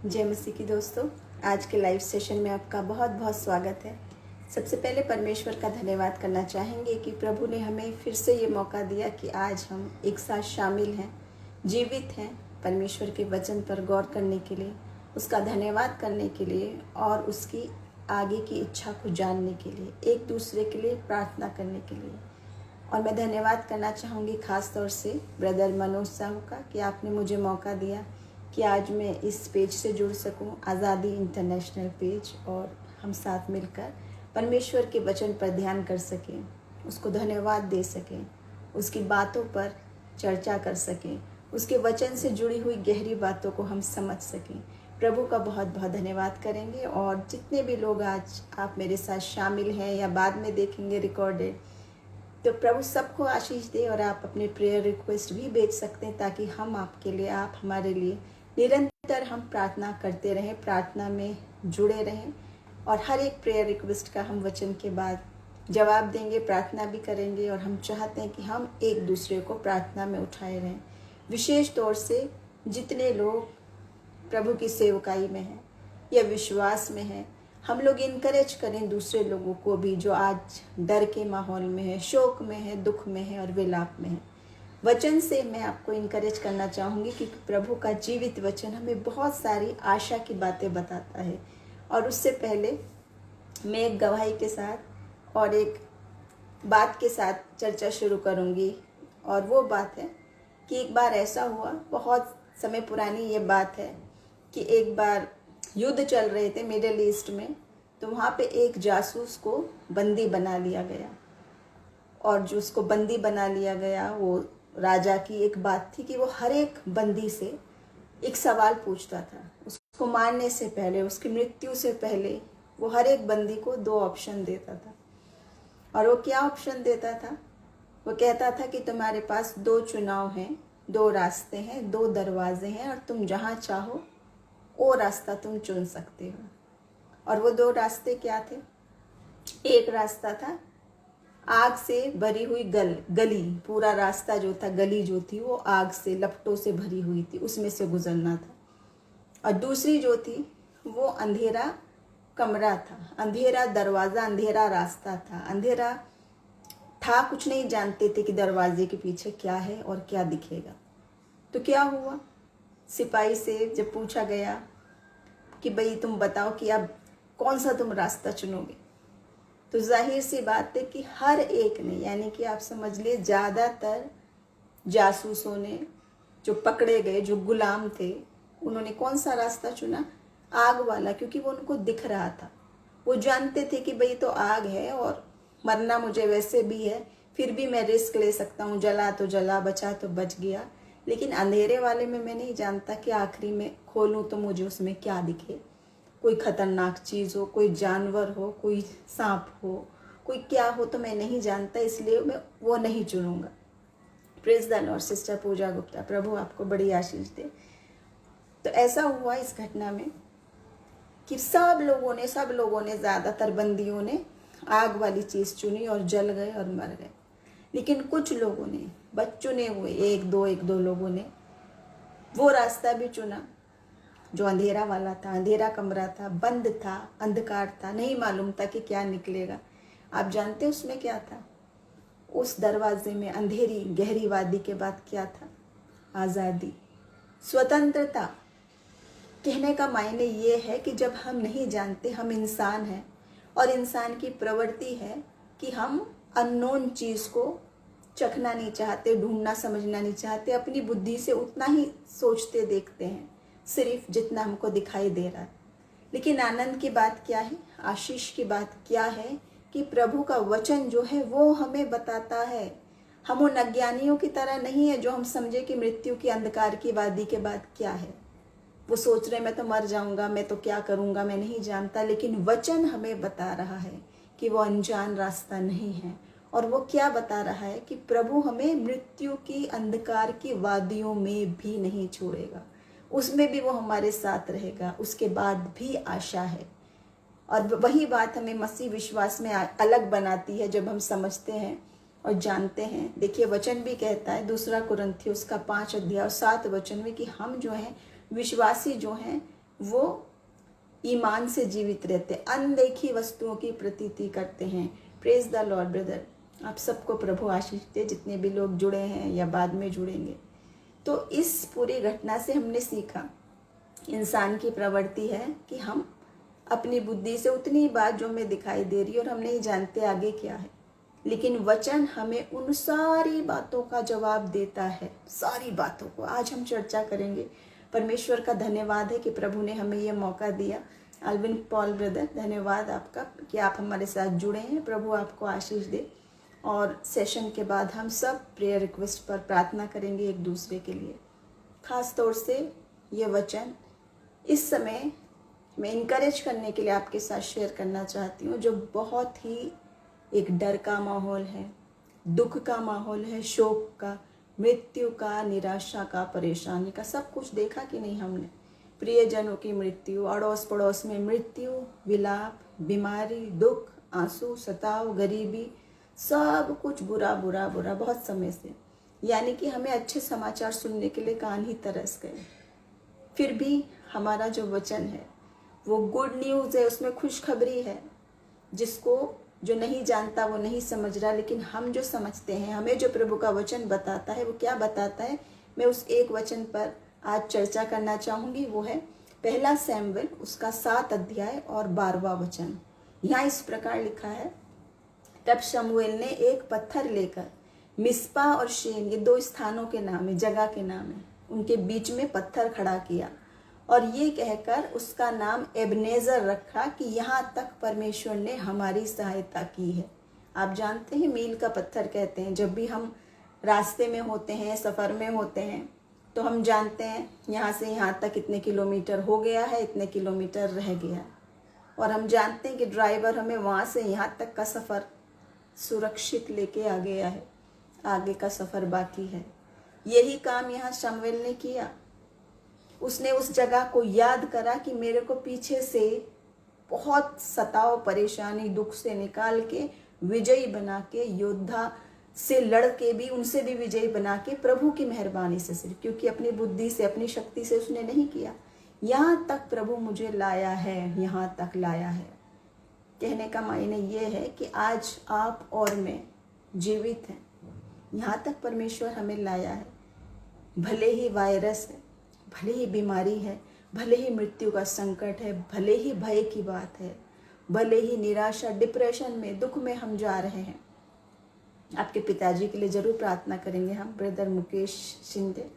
जय मसीह की दोस्तों, आज के लाइव सेशन में आपका बहुत बहुत स्वागत है। सबसे पहले परमेश्वर का धन्यवाद करना चाहेंगे कि प्रभु ने हमें फिर से ये मौका दिया कि आज हम एक साथ शामिल हैं, जीवित हैं, परमेश्वर के वचन पर गौर करने के लिए, उसका धन्यवाद करने के लिए और उसकी आगे की इच्छा को जानने के लिए, एक दूसरे के लिए प्रार्थना करने के लिए। और मैं धन्यवाद करना चाहूँगी ख़ास तौर से ब्रदर मनोज साहू का कि आपने मुझे मौका दिया कि आज मैं इस पेज से जुड़ सकूं, आज़ादी इंटरनेशनल पेज, और हम साथ मिलकर परमेश्वर के वचन पर ध्यान कर सकें, उसको धन्यवाद दे सकें, उसकी बातों पर चर्चा कर सकें, उसके वचन से जुड़ी हुई गहरी बातों को हम समझ सकें। प्रभु का बहुत बहुत धन्यवाद करेंगे। और जितने भी लोग आज आप मेरे साथ शामिल हैं या बाद में देखेंगे रिकॉर्डेड, तो प्रभु सबको आशीष दे। और आप अपने प्रेयर रिक्वेस्ट भी भेज सकते हैं ताकि हम आपके लिए, आप हमारे लिए निरंतर हम प्रार्थना करते रहें, प्रार्थना में जुड़े रहें। और हर एक प्रेयर रिक्वेस्ट का हम वचन के बाद जवाब देंगे, प्रार्थना भी करेंगे। और हम चाहते हैं कि हम एक दूसरे को प्रार्थना में उठाए रहें। विशेष तौर से जितने लोग प्रभु की सेवकाई में हैं या विश्वास में हैं, हम लोग इनकरेज करें दूसरे लोगों को भी जो आज डर के माहौल में है, शोक में है, दुख में है और विलाप में है। वचन से मैं आपको इनकरेज करना चाहूँगी कि प्रभु का जीवित वचन हमें बहुत सारी आशा की बातें बताता है। और उससे पहले मैं एक गवाही के साथ और एक बात के साथ चर्चा शुरू करूँगी। और वो बात है कि एक बार ऐसा हुआ, बहुत समय पुरानी ये बात है, कि एक बार युद्ध चल रहे थे मिडिल ईस्ट में, तो वहाँ पे एक जासूस को बंदी बना लिया गया। और जो उसको बंदी बना लिया गया, वो राजा की एक बात थी कि वो हर एक बंदी से एक सवाल पूछता था। उसको मारने से पहले, उसकी मृत्यु से पहले वो हर एक बंदी को 2 ऑप्शन देता था। और वो क्या ऑप्शन देता था? वो कहता था कि तुम्हारे पास 2 चुनाव हैं, 2 रास्ते हैं, 2 दरवाजे हैं, और तुम जहाँ चाहो वो रास्ता तुम चुन सकते हो। और वो 2 रास्ते क्या थे? एक रास्ता था आग से भरी हुई गली, पूरा रास्ता जो था, गली जो थी वो आग से, लपटों से भरी हुई थी, उसमें से गुजरना था। और दूसरी जो थी वो अंधेरा कमरा था, अंधेरा दरवाज़ा, अंधेरा रास्ता था, अंधेरा था, कुछ नहीं जानते थे कि दरवाजे के पीछे क्या है और क्या दिखेगा। तो क्या हुआ? सिपाही से जब पूछा गया कि भाई तुम बताओ कि अब कौन सा तुम रास्ता चुनोगे, तो जाहिर सी बात है कि हर एक ने, यानी कि आप समझ लिए ज़्यादातर जासूसों ने, जो पकड़े गए, जो गुलाम थे, उन्होंने कौन सा रास्ता चुना? आग वाला, क्योंकि वो उनको दिख रहा था। वो जानते थे कि भाई तो आग है और मरना मुझे वैसे भी है, फिर भी मैं रिस्क ले सकता हूँ, जला तो जला, बचा तो बच गया। लेकिन अंधेरे वाले में मैं नहीं जानता कि आखिरी में खोलूँ तो मुझे उसमें क्या दिखे, कोई खतरनाक चीज़ हो, कोई जानवर हो, कोई सांप हो, कोई क्या हो, तो मैं नहीं जानता, इसलिए मैं वो नहीं चुनूंगा। Praise the Lord. सिस्टर पूजा गुप्ता, प्रभु आपको बड़ी आशीष दे। तो ऐसा हुआ इस घटना में कि सब लोगों ने ज़्यादातर बंदियों ने आग वाली चीज़ चुनी और जल गए और मर गए। लेकिन कुछ लोगों ने, चुने हुए एक दो लोगों ने वो रास्ता भी चुना जो अंधेरा वाला था, अंधेरा कमरा था, बंद था, अंधकार था, नहीं मालूम था कि क्या निकलेगा। आप जानते उसमें क्या था? उस दरवाजे में, अंधेरी गहरी वादी के बाद क्या था? आज़ादी, स्वतंत्रता। कहने का मायने ये है कि जब हम नहीं जानते, हम इंसान हैं और इंसान की प्रवृत्ति है कि हम अननोन चीज़ को चखना नहीं चाहते, ढूंढना समझना नहीं चाहते, अपनी बुद्धि से उतना ही सोचते देखते हैं सिर्फ जितना हमको दिखाई दे रहा है। लेकिन आनंद की बात क्या है, आशीष की बात क्या है कि प्रभु का वचन जो है वो हमें बताता है। हम उन अज्ञानियों की तरह नहीं है जो हम समझे कि मृत्यु की अंधकार की वादी के बाद क्या है। वो सोच रहे मैं तो मर जाऊंगा, मैं तो क्या करूंगा, मैं नहीं जानता। लेकिन वचन हमें बता रहा है कि वो अनजान रास्ता नहीं है। और वो क्या बता रहा है कि प्रभु हमें मृत्यु की अंधकार की वादियों में भी नहीं छोड़ेगा, उसमें भी वो हमारे साथ रहेगा, उसके बाद भी आशा है। और वही बात हमें मसीह विश्वास में अलग बनाती है जब हम समझते हैं और जानते हैं। देखिए वचन भी कहता है 2 कुरिन्थियों उसका 5 अध्याय और 7 वचन में कि हम जो हैं विश्वासी जो हैं वो ईमान से जीवित रहते, अनदेखी वस्तुओं की प्रतीति करते हैं। Praise the Lord brother. आप सबको प्रभु आशीष दे, जितने भी लोग जुड़े हैं या बाद में जुड़ेंगे। तो इस पूरी घटना से हमने सीखा, इंसान की प्रवृत्ति है कि हम अपनी बुद्धि से उतनी बात जो हमें दिखाई दे रही है और हम नहीं जानते आगे क्या है, लेकिन वचन हमें उन सारी बातों का जवाब देता है। सारी बातों को आज हम चर्चा करेंगे। परमेश्वर का धन्यवाद है कि प्रभु ने हमें ये मौका दिया। अल्विन पॉल ब्रदर, धन्यवाद आपका कि आप हमारे साथ जुड़े हैं। प्रभु आपको आशीष दे। और सेशन के बाद हम सब प्रेयर रिक्वेस्ट पर प्रार्थना करेंगे एक दूसरे के लिए। ख़ास तौर से ये वचन इस समय मैं इनकरेज करने के लिए आपके साथ शेयर करना चाहती हूँ, जो बहुत ही एक डर का माहौल है, दुख का माहौल है, शोक का, मृत्यु का, निराशा का, परेशानी का। सब कुछ देखा कि नहीं हमने? प्रियजनों की मृत्यु, अड़ोस पड़ोस में मृत्यु, विलाप, बीमारी, दुख, आंसू, सताव, गरीबी, सब कुछ बुरा बुरा बुरा बहुत समय से। यानी कि हमें अच्छे समाचार सुनने के लिए कान ही तरस गए। फिर भी हमारा जो वचन है वो गुड न्यूज़ है, उसमें खुशखबरी है। जिसको जो नहीं जानता वो नहीं समझ रहा, लेकिन हम जो समझते हैं, हमें जो प्रभु का वचन बताता है, वो क्या बताता है, मैं उस एक वचन पर आज चर्चा करना चाहूँगी। वो है पहला सैमुएल, उसका 7 अध्याय और 12वां वचन। यहाँ इस प्रकार लिखा है, तब शमूएल ने एक पत्थर लेकर मिस्पा और शेन, ये 2 स्थानों के नाम है, जगह के नाम है, उनके बीच में पत्थर खड़ा किया और ये कहकर उसका नाम एबनेजर रखा कि यहाँ तक परमेश्वर ने हमारी सहायता की है। आप जानते हैं मील का पत्थर कहते हैं। जब भी हम रास्ते में होते हैं, सफ़र में होते हैं, तो हम जानते हैं यहाँ से यहाँ तक इतने किलोमीटर हो गया है, इतने किलोमीटर रह गया है। और हम जानते हैं कि ड्राइवर हमें वहाँ से यहाँ तक का सफ़र सुरक्षित लेके आ गया है, आगे का सफ़र बाकी है। यही काम यहाँ शमूएल ने किया। उसने उस जगह को याद करा कि मेरे को पीछे से बहुत सताव, परेशानी, दुख से निकाल के विजयी बना के, योद्धा से लड़ के भी उनसे भी विजयी बना के, प्रभु की मेहरबानी से, सिर्फ क्योंकि अपनी बुद्धि से, अपनी शक्ति से उसने नहीं किया। यहाँ तक प्रभु मुझे लाया है, यहाँ तक लाया है। कहने का मायने ये है कि आज आप और मैं जीवित हैं, यहाँ तक परमेश्वर हमें लाया है। भले ही वायरस है, भले ही बीमारी है, भले ही मृत्यु का संकट है, भले ही भय की बात है, भले ही निराशा, डिप्रेशन में, दुख में हम जा रहे हैं। आपके पिताजी के लिए ज़रूर प्रार्थना करेंगे हम, ब्रदर मुकेश शिंदे।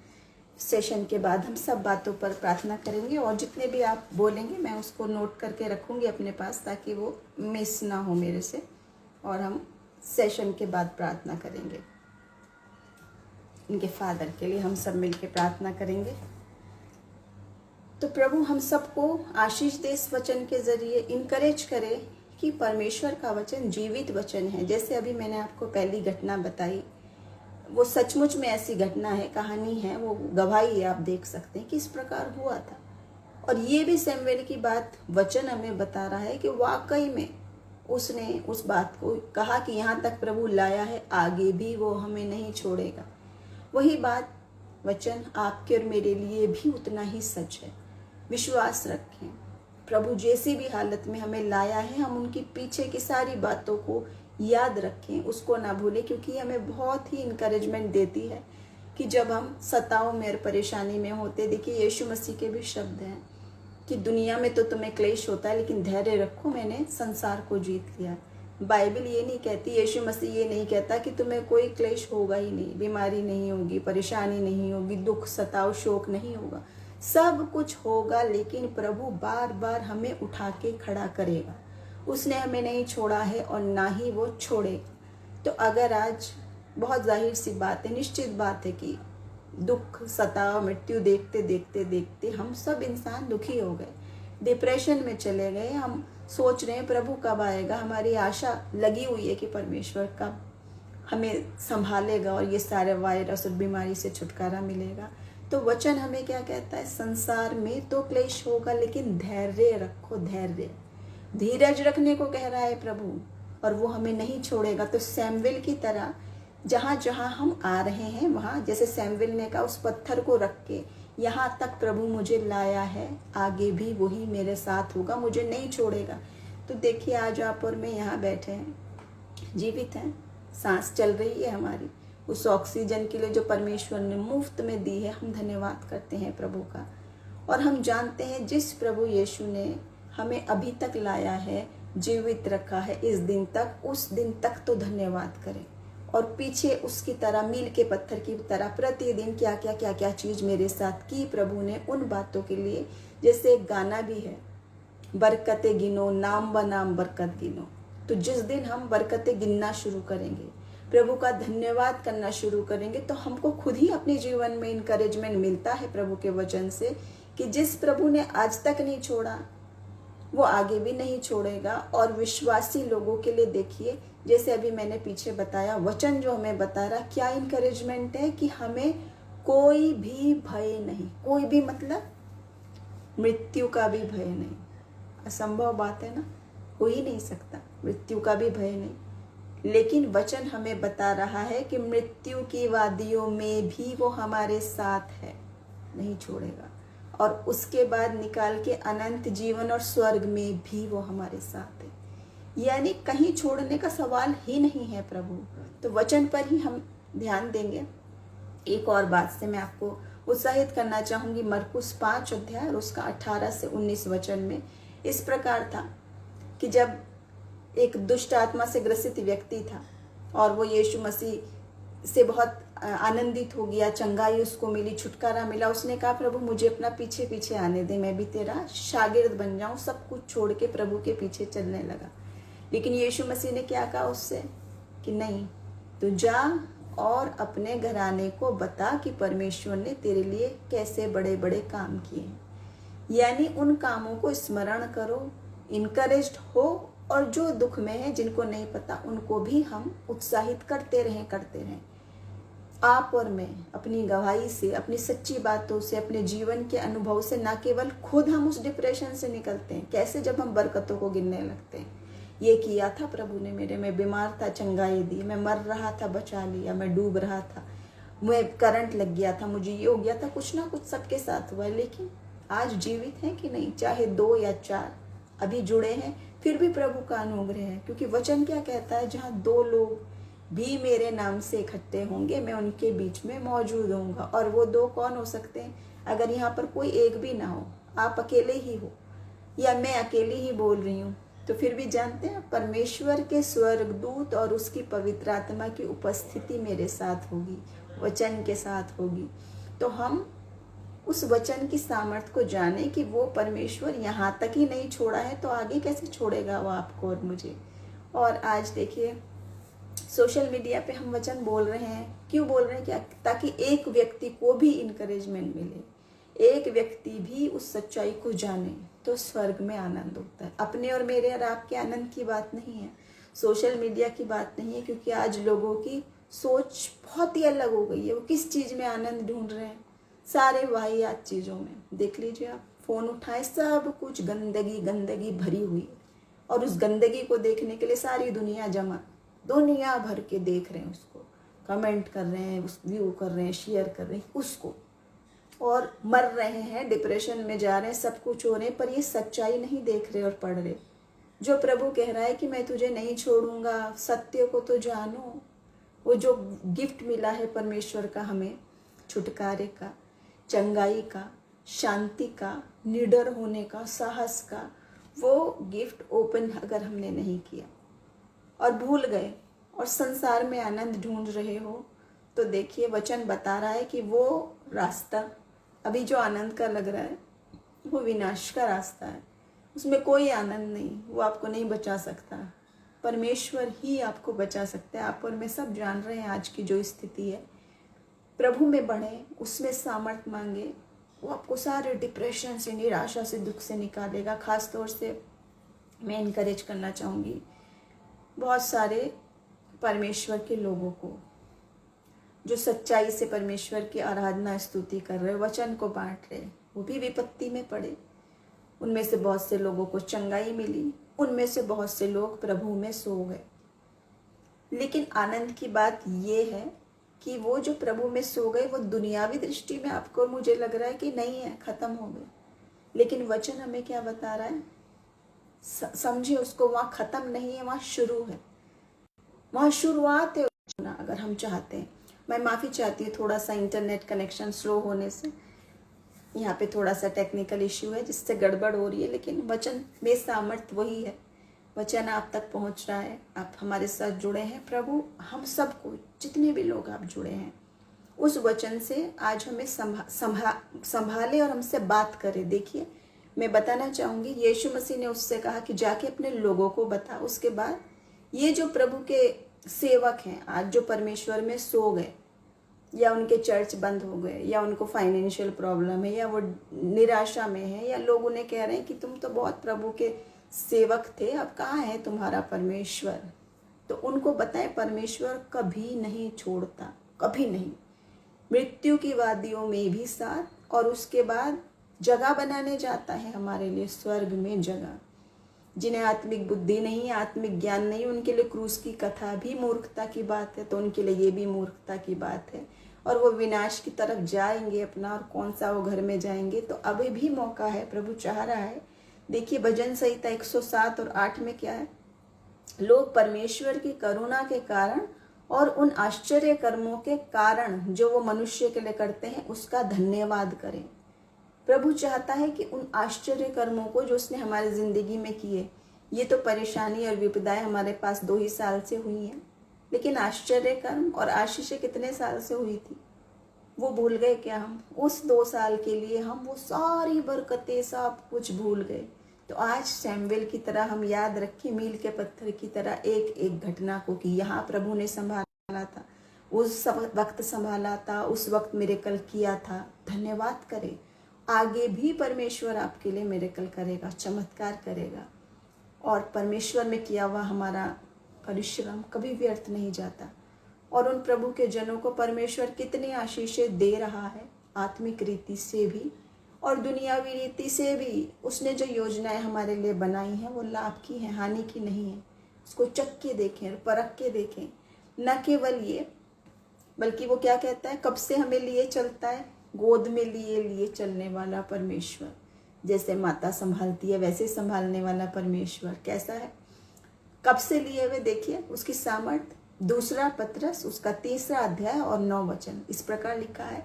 सेशन के बाद हम सब बातों पर प्रार्थना करेंगे और जितने भी आप बोलेंगे मैं उसको नोट करके रखूँगी अपने पास, ताकि वो मिस ना हो मेरे से। और हम सेशन के बाद प्रार्थना करेंगे। इनके फादर के लिए हम सब मिलके प्रार्थना करेंगे। तो प्रभु हम सबको आशीष दे, इस वचन के ज़रिए इनकरेज करे कि परमेश्वर का वचन जीवित वचन है। जैसे अभी मैंने आपको पहली घटना बताई, वो सचमुच में ऐसी घटना है, कहानी है, वो गवाही है, आप देख सकते हैं कि इस प्रकार हुआ था। और ये भी सैमुएल की बात वचन हमें बता रहा है कि वाकई में उसने उस बात को कहा कि यहाँ तक प्रभु लाया है, आगे भी वो हमें नहीं छोड़ेगा। वही बात वचन आपके और मेरे लिए भी उतना ही सच है। विश्वास रखें, प्रभु जैसी भी हालत में हमें लाया है, हम उनकी पीछे की सारी बातों को याद रखें, उसको ना भूलें, क्योंकि हमें बहुत ही इनकरेजमेंट देती है कि जब हम सताव में और परेशानी में होते। देखिए यीशु मसीह के भी शब्द हैं कि दुनिया में तो तुम्हें क्लेश होता है, लेकिन धैर्य रखो, मैंने संसार को जीत लिया। बाइबल ये नहीं कहती, यीशु मसीह ये नहीं कहता कि तुम्हें कोई क्लेश होगा ही नहीं, बीमारी नहीं होगी, परेशानी नहीं होगी, दुख, सताव, शोक नहीं होगा। सब कुछ होगा, लेकिन प्रभु बार बार हमें उठा के खड़ा करेगा। उसने हमें नहीं छोड़ा है और ना ही वो छोड़ेगा। तो अगर आज बहुत जाहिर सी बात है, निश्चित बात है कि दुख, सताव, मृत्यु देखते देखते देखते हम सब इंसान दुखी हो गए, डिप्रेशन में चले गए। हम सोच रहे हैं प्रभु कब आएगा, हमारी आशा लगी हुई है कि परमेश्वर कब हमें संभालेगा और ये सारे वायरस और बीमारी से छुटकारा मिलेगा। तो वचन हमें क्या कहता है, संसार में तो क्लेश होगा, लेकिन धैर्य रखो, धैर्य, धीरज रखने को कह रहा है प्रभु, और वो हमें नहीं छोड़ेगा। तो सैमुएल की तरह जहाँ जहाँ हम आ रहे हैं वहाँ, जैसे सैमुएल ने कहा, उस पत्थर को रख के यहाँ तक प्रभु मुझे लाया है, आगे भी वही मेरे साथ होगा, मुझे नहीं छोड़ेगा। तो देखिए आज आप और मैं यहाँ बैठे हैं, जीवित हैं, सांस चल रही है हमारी। उस ऑक्सीजन के लिए जो परमेश्वर ने मुफ्त में दी है, हम धन्यवाद करते हैं प्रभु का। और हम जानते हैं जिस प्रभु यीशु ने हमें अभी तक लाया है, जीवित रखा है इस दिन तक, उस दिन तक तो धन्यवाद करें। और पीछे उसकी तरह मील के पत्थर की तरह प्रतिदिन क्या क्या चीज मेरे साथ की प्रभु ने, उन बातों के लिए। जैसे एक गाना भी है, बरकतें गिनो नाम बनाम बरकत गिनो। तो जिस दिन हम बरकतें गिनना शुरू करेंगे, प्रभु का धन्यवाद करना शुरू करेंगे, तो हमको खुद ही अपने जीवन में इनकरेजमेंट मिलता है प्रभु के वचन से कि जिस प्रभु ने आज तक नहीं छोड़ा, वो आगे भी नहीं छोड़ेगा। और विश्वासी लोगों के लिए देखिए, जैसे अभी मैंने पीछे बताया, वचन जो हमें बता रहा, क्या इनकरेजमेंट है कि हमें कोई भी भय नहीं, कोई भी मतलब मृत्यु का भी भय नहीं। असंभव बात है ना, हो ही नहीं सकता, मृत्यु का भी भय नहीं। लेकिन वचन हमें बता रहा है कि मृत्यु की वादियों में भी वो हमारे साथ है, नहीं छोड़ेगा। और उसके बाद निकाल के अनंत जीवन और स्वर्ग में भी वो हमारे साथ है। यानी कहीं छोड़ने का सवाल ही नहीं है प्रभु। तो वचन पर ही हम ध्यान देंगे। एक और बात से मैं आपको उत्साहित करना चाहूंगी। मरकुस 5 अध्याय और उसका 18 से 19 वचन में इस प्रकार था कि जब एक दुष्ट आत्मा से ग्रसित व्यक्ति था और वो यीशु मसीह से बहुत आनंदित हो गया, चंगाई उसको मिली, छुटकारा मिला। उसने कहा प्रभु मुझे अपना पीछे पीछे आने दे, मैं भी तेरा शागिर्द बन जाऊं। सब कुछ छोड़ के प्रभु के पीछे चलने लगा। लेकिन यीशु मसीह ने क्या कहा उससे कि नहीं, तू जा और अपने घराने को बता कि परमेश्वर ने तेरे लिए कैसे बड़े बड़े काम किए। यानी उन कामों को स्मरण करो, इनकरेज्ड हो, और जो दुख में है, जिनको नहीं पता, उनको भी हम उत्साहित करते रहें। आप और मैं अपनी गवाही से, अपनी सच्ची बातों से, अपने जीवन के अनुभव से न केवल खुद हम उस डिप्रेशन से निकलते हैं, कैसे जब हम बरकतों को गिनने लगते हैं। ये किया था प्रभु ने मेरे, मैं बीमार था चंगाई दी, मैं मर रहा था बचा लिया, मैं डूब रहा था, मैं करंट लग गया था, मुझे ये हो गया था, कुछ ना कुछ सबके साथ हुआ। लेकिन आज जीवित है कि नहीं, चाहे 2 या 4 अभी जुड़े हैं, फिर भी प्रभु का अनुग्रह है। क्योंकि वचन क्या कहता है, जहाँ 2 लोग भी मेरे नाम से इकट्ठे होंगे, मैं उनके बीच में मौजूद होऊंगा। और वो 2 कौन हो सकते हैं? अगर यहाँ पर कोई एक भी ना हो, आप अकेले ही हो या मैं अकेली ही बोल रही हूँ, तो फिर भी जानते हैं परमेश्वर के स्वर्गदूत और उसकी पवित्र आत्मा की उपस्थिति मेरे साथ होगी, वचन के साथ होगी। तो हम उस वचन की सामर्थ्य को जाने कि वो परमेश्वर यहाँ तक ही नहीं छोड़ा है, तो आगे कैसे छोड़ेगा वो आपको और मुझे। और आज देखिए सोशल मीडिया पे हम वचन बोल रहे हैं, क्यों बोल रहे हैं? क्या? ताकि एक व्यक्ति को भी इनकरेजमेंट मिले, एक व्यक्ति भी उस सच्चाई को जाने, तो स्वर्ग में आनंद होता है। अपने और मेरे और आपके आनंद की बात नहीं है, सोशल मीडिया की बात नहीं है। क्योंकि आज लोगों की सोच बहुत ही अलग हो गई है। वो किस चीज़ में आनंद ढूंढ रहे हैं? सारे वाहियात चीज़ों में। देख लीजिए आप, फ़ोन उठाए, सब कुछ गंदगी भरी हुई है। और उस गंदगी को देखने के लिए सारी दुनिया जमा, दुनिया भर के देख रहे हैं उसको, कमेंट कर रहे हैं, उस व्यू कर रहे हैं, शेयर कर रहे हैं उसको, और मर रहे हैं, डिप्रेशन में जा रहे हैं, सब कुछ हो रहे हैं। पर ये सच्चाई नहीं देख रहे और पढ़ रहे। जो प्रभु कह रहा है कि मैं तुझे नहीं छोड़ूंगा, सत्य को तो जानो। वो जो गिफ्ट मिला है परमेश्वर का हमें, छुटकारे का, चंगाई का, शांति का, निडर होने का, साहस का, वो गिफ्ट ओपन अगर हमने नहीं किया और भूल गए और संसार में आनंद ढूंढ रहे हो, तो देखिए वचन बता रहा है कि वो रास्ता अभी जो आनंद का लग रहा है, वो विनाश का रास्ता है। उसमें कोई आनंद नहीं, वो आपको नहीं बचा सकता। परमेश्वर ही आपको बचा सकता है। आप और मैं सब जान रहे हैं आज की जो स्थिति है। प्रभु में बढ़े, उसमें सामर्थ मांगे, वो आपको सारे डिप्रेशन से, निराशा से, दुख से निकालेगा। खास तौर से मैं इनकरेज करना चाहूँगी बहुत सारे परमेश्वर के लोगों को जो सच्चाई से परमेश्वर की आराधना स्तुति कर रहे, वचन को बांट रहे, वो भी विपत्ति में पड़े। उनमें से बहुत से लोगों को चंगाई मिली, उनमें से बहुत से लोग प्रभु में सो गए। लेकिन आनंद की बात ये है कि वो जो प्रभु में सो गए वो दुनियावी दृष्टि में आपको मुझे लग रहा है कि नहीं है, खत्म हो गए, लेकिन वचन हमें क्या बता रहा है? समझे उसको, वहां खत्म नहीं है, वहां शुरू है, वहां शुरुआत है। अगर हम चाहते हैं, मैं माफी चाहती हूँ थोड़ा सा इंटरनेट कनेक्शन स्लो होने से, यहाँ पे थोड़ा सा टेक्निकल इश्यू है जिससे गड़बड़ हो रही है, लेकिन वचन में सामर्थ्य वही है। वचन आप तक पहुंच रहा है, आप हमारे साथ जुड़े हैं। प्रभु हम सबको, जितने भी लोग आप जुड़े हैं, उस वचन से आज हमें संभाले और हमसे बात करे। देखिए, मैं बताना चाहूंगी, यीशु मसीह ने उससे कहा कि जाके अपने लोगों को बता। उसके बाद ये जो प्रभु के सेवक हैं आज, जो परमेश्वर में सो गए, या उनके चर्च बंद हो गए, या उनको फाइनेंशियल प्रॉब्लम है, या वो निराशा में है, या लोग उन्हें कह रहे हैं कि तुम तो बहुत प्रभु के सेवक थे, अब कहाँ है तुम्हारा परमेश्वर? तो उनको बताएं, परमेश्वर कभी नहीं छोड़ता, कभी नहीं। मृत्यु की वादियों में भी साथ, और उसके बाद जगह बनाने जाता है हमारे लिए स्वर्ग में जगह। जिन्हें आत्मिक बुद्धि नहीं, आत्मिक ज्ञान नहीं, उनके लिए क्रूस की कथा भी मूर्खता की बात है, तो उनके लिए ये भी मूर्खता की बात है, और वो विनाश की तरफ जाएंगे अपना, और कौन सा वो घर में जाएंगे। तो अभी भी मौका है, प्रभु चाह रहा है। देखिए, भजन संहिता 107 और 8 में क्या है? लोग परमेश्वर की करुणा के कारण और उन आश्चर्य कर्मों के कारण जो वो मनुष्य के लिए करते हैं उसका धन्यवाद करें। प्रभु चाहता है कि उन आश्चर्य कर्मों को जो उसने हमारी जिंदगी में किए, ये तो परेशानी और विपदाएं हमारे पास 2 ही साल से हुई हैं, लेकिन आश्चर्य कर्म और आशीषें कितने साल से हुई थी, वो भूल गए क्या हम? उस 2 साल के लिए हम वो सारी बरकतें सब कुछ भूल गए। तो आज सैमुएल की तरह हम याद रखें, मील के पत्थर की तरह एक एक घटना को, कि यहाँ प्रभु ने संभाला था, उस वक्त संभाला था, उस वक्त मिरेकल किया था। धन्यवाद करें। आगे भी परमेश्वर आपके लिए मिरेकल करेगा, चमत्कार करेगा, और परमेश्वर में किया हुआ हमारा परिश्रम कभी व्यर्थ नहीं जाता। और उन प्रभु के जनों को परमेश्वर कितनी आशीषें दे रहा है, आत्मिक रीति से भी और दुनियावी रीति से भी। उसने जो योजनाएं हमारे लिए बनाई हैं वो लाभ की हैं, हानि की नहीं है। उसको चख के देखें, परख के देखें। न केवल ये, बल्कि वो क्या कहता है, कब से हमें लिए चलता है? गोद में लिए लिए चलने वाला परमेश्वर। जैसे माता संभालती है वैसे संभालने वाला परमेश्वर कैसा है? कब से लिए हुए? देखिए उसकी सामर्थ। 2 पत्रस उसका 3 अध्याय और 9 वचन इस प्रकार लिखा है,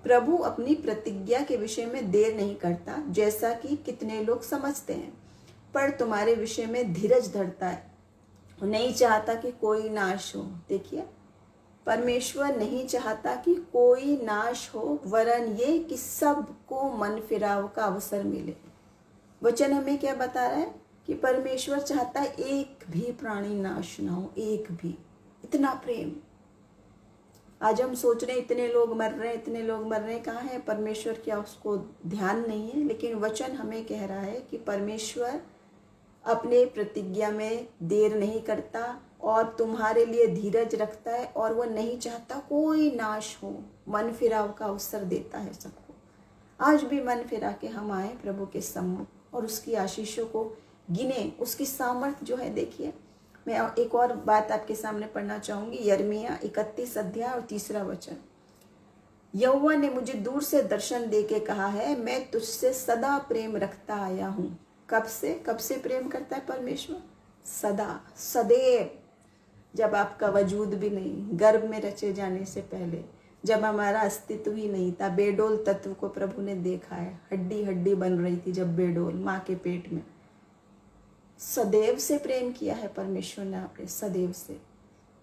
प्रभु अपनी प्रतिज्ञा के विषय में देर नहीं करता जैसा कि कितने लोग समझते हैं, पर तुम्हारे विषय में धीरज धरता है, नहीं चाहता कि कोई नाश हो। देखिए, परमेश्वर नहीं चाहता कि कोई नाश हो, वरन ये कि सबको मन फिराव का अवसर मिले। वचन हमें क्या बता रहा है? कि परमेश्वर चाहता है एक भी प्राणी नाश ना हो, एक भी। इतना प्रेम। आज हम सोच रहे हैं इतने लोग मर रहे हैं, इतने लोग मर रहे हैं, कहाँ है परमेश्वर? क्या उसको ध्यान नहीं है? लेकिन वचन हमें कह रहा है कि परमेश्वर अपने प्रतिज्ञा में देर नहीं करता और तुम्हारे लिए धीरज रखता है, और वह नहीं चाहता कोई नाश हो, मन फिराव का अवसर देता है सबको। आज भी मन फिरा के हम आए प्रभु के सम्मुख और उसकी आशीषों को गिने, उसकी सामर्थ जो है। देखिए, मैं एक और बात आपके सामने पढ़ना चाहूंगी, यिर्मयाह 31 अध्याय और 3 वचन। यहोवा ने मुझे दूर से दर्शन दे के कहा है, मैं तुझसे सदा प्रेम रखता आया हूँ। कब से? कब से प्रेम करता है परमेश्वर? सदा, सदैव। जब आपका वजूद भी नहीं, गर्भ में रचे जाने से पहले, जब हमारा अस्तित्व ही नहीं था, बेडोल तत्व को प्रभु ने देखा है। हड्डी हड्डी बन रही थी जब बेडोल माँ के पेट में। सदैव से प्रेम किया है परमेश्वर ने आपने, सदैव से।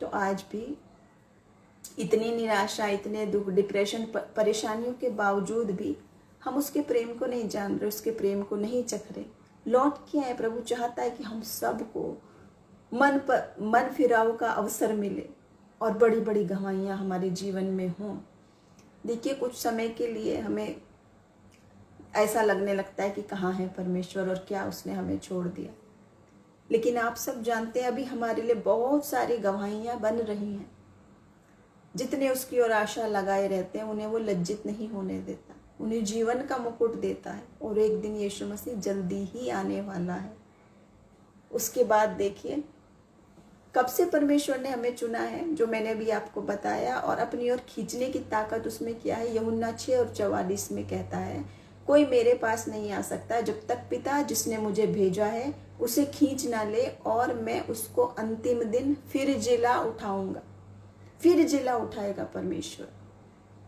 तो आज भी इतनी निराशा, इतने दुख, डिप्रेशन, परेशानियों के बावजूद भी हम उसके प्रेम को नहीं जान रहे, उसके प्रेम को नहीं चख रहे। लौट के आए। प्रभु चाहता है कि हम सबको मन फिराव का अवसर मिले और बड़ी बड़ी गवाहियां हमारे जीवन में हों। देखिए, कुछ समय के लिए हमें ऐसा लगने लगता है कि कहाँ है परमेश्वर और क्या उसने हमें छोड़ दिया, लेकिन आप सब जानते हैं अभी हमारे लिए बहुत सारी गवाहियां बन रही हैं। जितने उसकी ओर आशा लगाए रहते हैं उन्हें वो लज्जित नहीं होने देता, उन्हें जीवन का मुकुट देता है। और एक दिन यीशु मसीह जल्दी ही आने वाला है। उसके बाद देखिए, कब से परमेश्वर ने हमें चुना है, जो मैंने अभी आपको बताया, और अपनी ओर खींचने की ताकत उसमें क्या है। यूहन्ना 6:44 में कहता है, कोई मेरे पास नहीं आ सकता जब तक पिता जिसने मुझे भेजा है उसे खींच ना ले, और मैं उसको अंतिम दिन फिर जिला उठाऊंगा। फिर जिला उठाएगा परमेश्वर।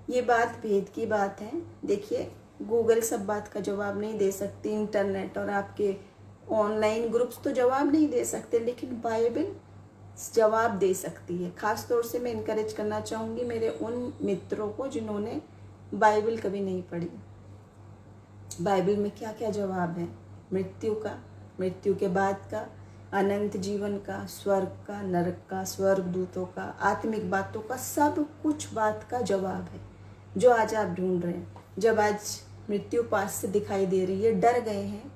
ये बात भेद की बात है। देखिए, गूगल सब बात का जवाब नहीं दे सकती, इंटरनेट और आपके ऑनलाइन ग्रुप्स तो जवाब नहीं दे सकते, लेकिन बाइबल जवाब दे सकती है। खास तौर से मैं इनकरेज करना चाहूँगी मेरे उन मित्रों को जिन्होंने बाइबल कभी नहीं पढ़ी। बाइबल में क्या क्या जवाब है, मृत्यु का, मृत्यु के बाद का, अनंत जीवन का, स्वर्ग का, नरक का, स्वर्गदूतों का, आत्मिक बातों का, सब कुछ बात का जवाब है जो आज आप ढूंढ रहे हैं। जब आज मृत्यु पास से दिखाई दे रही है, डर गए हैं,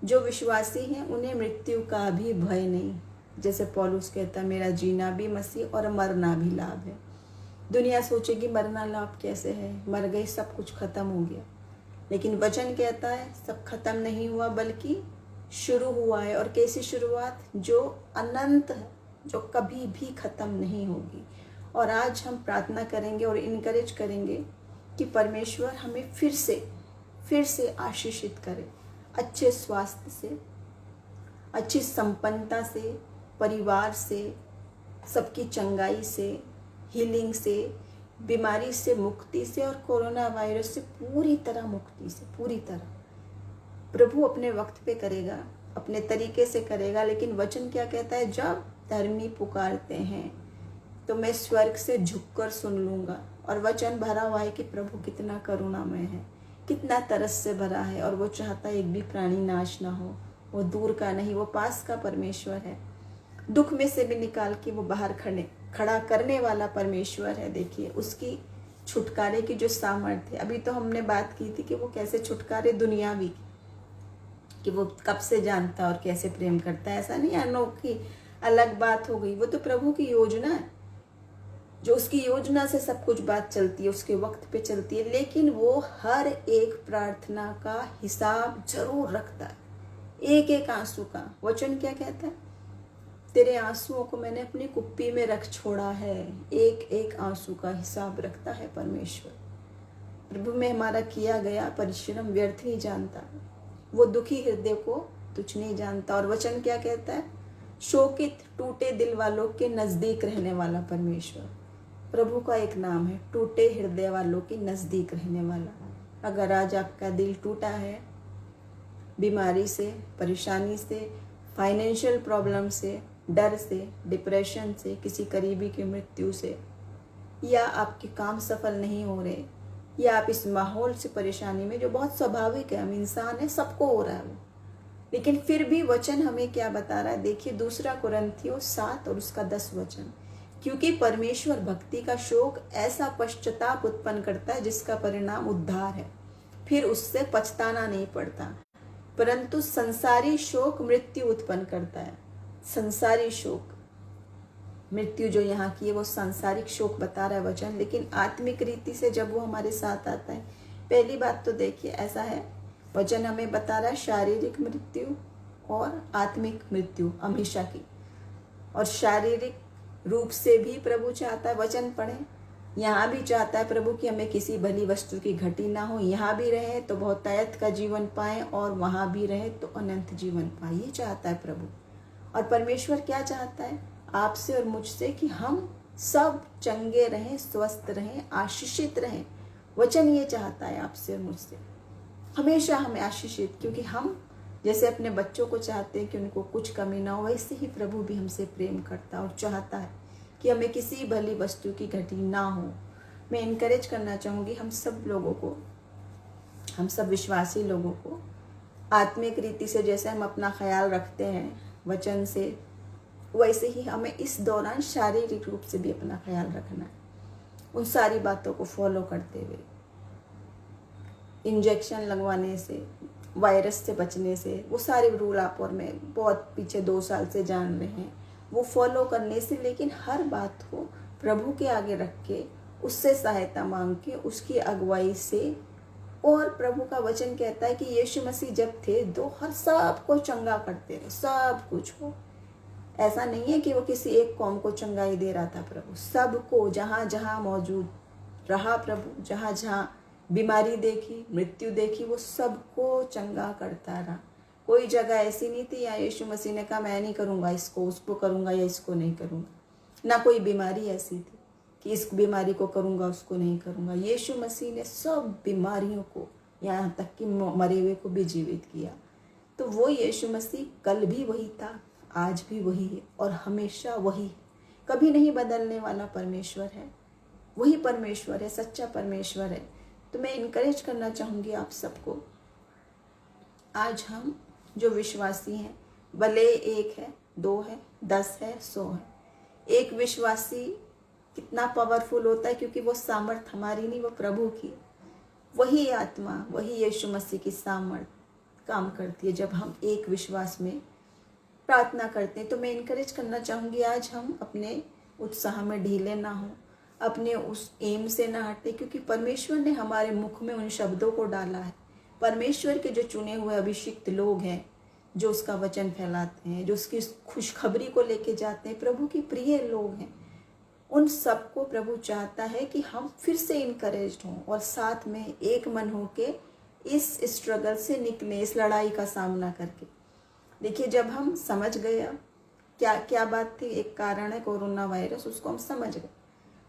जो विश्वासी हैं उन्हें मृत्यु का भी भय नहीं। जैसे पौलुस कहता है, मेरा जीना भी मसीह और मरना भी लाभ है। दुनिया सोचेगी मरना लाभ कैसे है, मर गए, सब कुछ खत्म हो गया, लेकिन वचन कहता है सब खत्म नहीं हुआ बल्कि शुरू हुआ है। और कैसी शुरुआत, जो अनंत है, जो कभी भी खत्म नहीं होगी। और आज हम प्रार्थना करेंगे और इनकरेज करेंगे कि परमेश्वर हमें फिर से आशीषित करे, अच्छे स्वास्थ्य से, अच्छी संपन्नता से, परिवार से, सबकी चंगाई से, हीलिंग से, बीमारी से मुक्ति से, और कोरोना वायरस से पूरी तरह मुक्ति से, पूरी तरह। प्रभु अपने वक्त पे करेगा, अपने तरीके से करेगा। लेकिन वचन क्या कहता है, जब धर्मी पुकारते हैं तो मैं स्वर्ग से झुककर सुन लूँगा। और वचन भरा हुआ है कि प्रभु कितना करुणामय है, कितना तरस से भरा है, और वो चाहता है एक भी प्राणी नाश ना हो। वो दूर का नहीं, वो पास का परमेश्वर है। दुख में से भी निकाल के वो बाहर खड़ा करने वाला परमेश्वर है। देखिए, उसकी छुटकारे की जो सामर्थ्य है। अभी तो हमने बात की थी कि वो कैसे छुटकारे दुनियावी की, कि वो कब से जानता और कैसे प्रेम करता है, ऐसा नहीं, अनोखी अलग बात हो गई। वो तो प्रभु की योजना है, जो उसकी योजना से सब कुछ बात चलती है, उसके वक्त पे चलती है। लेकिन वो हर एक प्रार्थना का हिसाब जरूर रखता है, एक एक आंसू का। वचन क्या कहता है, तेरे आंसुओं को मैंने अपनी कुप्पी में रख छोड़ा है। एक एक आंसू का हिसाब रखता है परमेश्वर। प्रभु में हमारा किया गया परिश्रम व्यर्थ नहीं जानता, वो दुखी हृदय को तुच्छ नहीं जानता। और वचन क्या कहता है, शोकित टूटे दिल वालों के नजदीक रहने वाला परमेश्वर। प्रभु का एक नाम है, टूटे हृदय वालों के नजदीक रहने वाला। अगर आज आपका दिल टूटा है, बीमारी से, परेशानी से, फाइनेंशियल प्रॉब्लम से, डर से, डिप्रेशन से, किसी करीबी की मृत्यु से, या आपके काम सफल नहीं हो रहे, या आप इस माहौल से परेशानी में, जो बहुत स्वाभाविक है, हम इंसान है, सबको हो रहा है वो, लेकिन फिर भी वचन हमें क्या बता रहा है। देखिए, 2 कुरिन्थियों 7 और उसका 10 वचन, क्योंकि परमेश्वर भक्ति का शोक ऐसा पश्चाताप उत्पन्न करता है जिसका परिणाम उद्धार है, फिर उससे पछताना नहीं पड़ता। परंतु संसारी शोक मृत्यु उत्पन्न करता है। संसारी शोक, मृत्यु जो यहाँ की है वो सांसारिक शोक बता रहा है वचन। लेकिन आत्मिक रीति से जब वो हमारे साथ आता है, पहली बात तो देखिए ऐसा है, वचन हमें बता रहा है शारीरिक मृत्यु और आत्मिक मृत्यु हमेशा की। और शारीरिक रूप से भी प्रभु चाहता है, वचन पढ़े, यहाँ भी चाहता है प्रभु कि हमें किसी भली वस्तु की घटी ना हो। यहाँ भी रहे तो बहुतायत का जीवन पाए, और वहाँ भी रहे तो अनंत जीवन पाए। ये चाहता है प्रभु। और परमेश्वर क्या चाहता है आपसे और मुझसे, कि हम सब चंगे रहें, स्वस्थ रहें, आशीषित रहें। वचन ये चाहता है आपसे और मुझसे, हमेशा हमें आशीषित। क्योंकि हम जैसे अपने बच्चों को चाहते हैं कि उनको कुछ कमी ना हो, वैसे ही प्रभु भी हमसे प्रेम करता है और चाहता है कि हमें किसी भली वस्तु की घटी ना हो। मैं इनकरेज करना चाहूँगी हम सब लोगों को, हम सब विश्वासी लोगों को, आत्मिक रीति से जैसे हम अपना ख्याल रखते हैं वचन से, वैसे ही हमें इस दौरान शारीरिक रूप से भी अपना ख्याल रखना है। उन सारी बातों को फॉलो करते हुए, इंजेक्शन लगवाने से, वायरस से बचने से, वो सारे रूल आप और मैं बहुत पीछे 2 साल से जान रहे हैं, वो फॉलो करने से। लेकिन हर बात को प्रभु के आगे रख के, उससे सहायता मांग के, उसकी अगुवाई से। और प्रभु का वचन कहता है कि यीशु मसीह जब थे, हर सब को चंगा करते रहे, सब कुछ हो। ऐसा नहीं है कि वो किसी एक कौम को चंगाई दे रहा था प्रभु, सबको जहाँ जहाँ मौजूद रहा प्रभु, जहाँ जहाँ बीमारी देखी, मृत्यु देखी, वो सबको चंगा करता रहा। कोई जगह ऐसी नहीं थी या यीशु मसीह ने कहा मैं नहीं करूँगा इसको, उसको करूँगा या इसको नहीं करूँगा। ना कोई बीमारी ऐसी थी कि इस बीमारी को करूँगा उसको नहीं करूँगा। यीशु मसीह ने सब बीमारियों को, यहाँ तक कि मरे हुए को भी जीवित किया। तो वो यीशु मसीह कल भी वही था, आज भी वही है और हमेशा वही है। कभी नहीं बदलने वाला परमेश्वर है, वही परमेश्वर है, सच्चा परमेश्वर है। तो मैं इनकरेज करना चाहूँगी आप सबको, आज हम जो विश्वासी हैं, भले 1 है, 2 है, 10 है, 100 है, एक विश्वासी कितना पावरफुल होता है, क्योंकि वो सामर्थ हमारी नहीं, वो प्रभु की। वही आत्मा, वही यीशु मसीह की सामर्थ काम करती है जब हम एक विश्वास में प्रार्थना करते हैं। तो मैं इनकरेज करना चाहूँगी, आज हम अपने उत्साह में ढीले ना हों, अपने उस एम से ना हटे, क्योंकि परमेश्वर ने हमारे मुख में उन शब्दों को डाला है। परमेश्वर के जो चुने हुए अभिषिक्त लोग हैं, जो उसका वचन फैलाते हैं, जो उसकी खुशखबरी को लेके जाते हैं, प्रभु की प्रिय लोग हैं, उन सबको प्रभु चाहता है कि हम फिर से इनकरेज्ड हों और साथ में एक मन हो के इस स्ट्रगल से निकलें, इस लड़ाई का सामना करके। देखिए, जब हम समझ गए क्या क्या बात थी, एक कारण है कोरोना वायरस, उसको हम समझ गए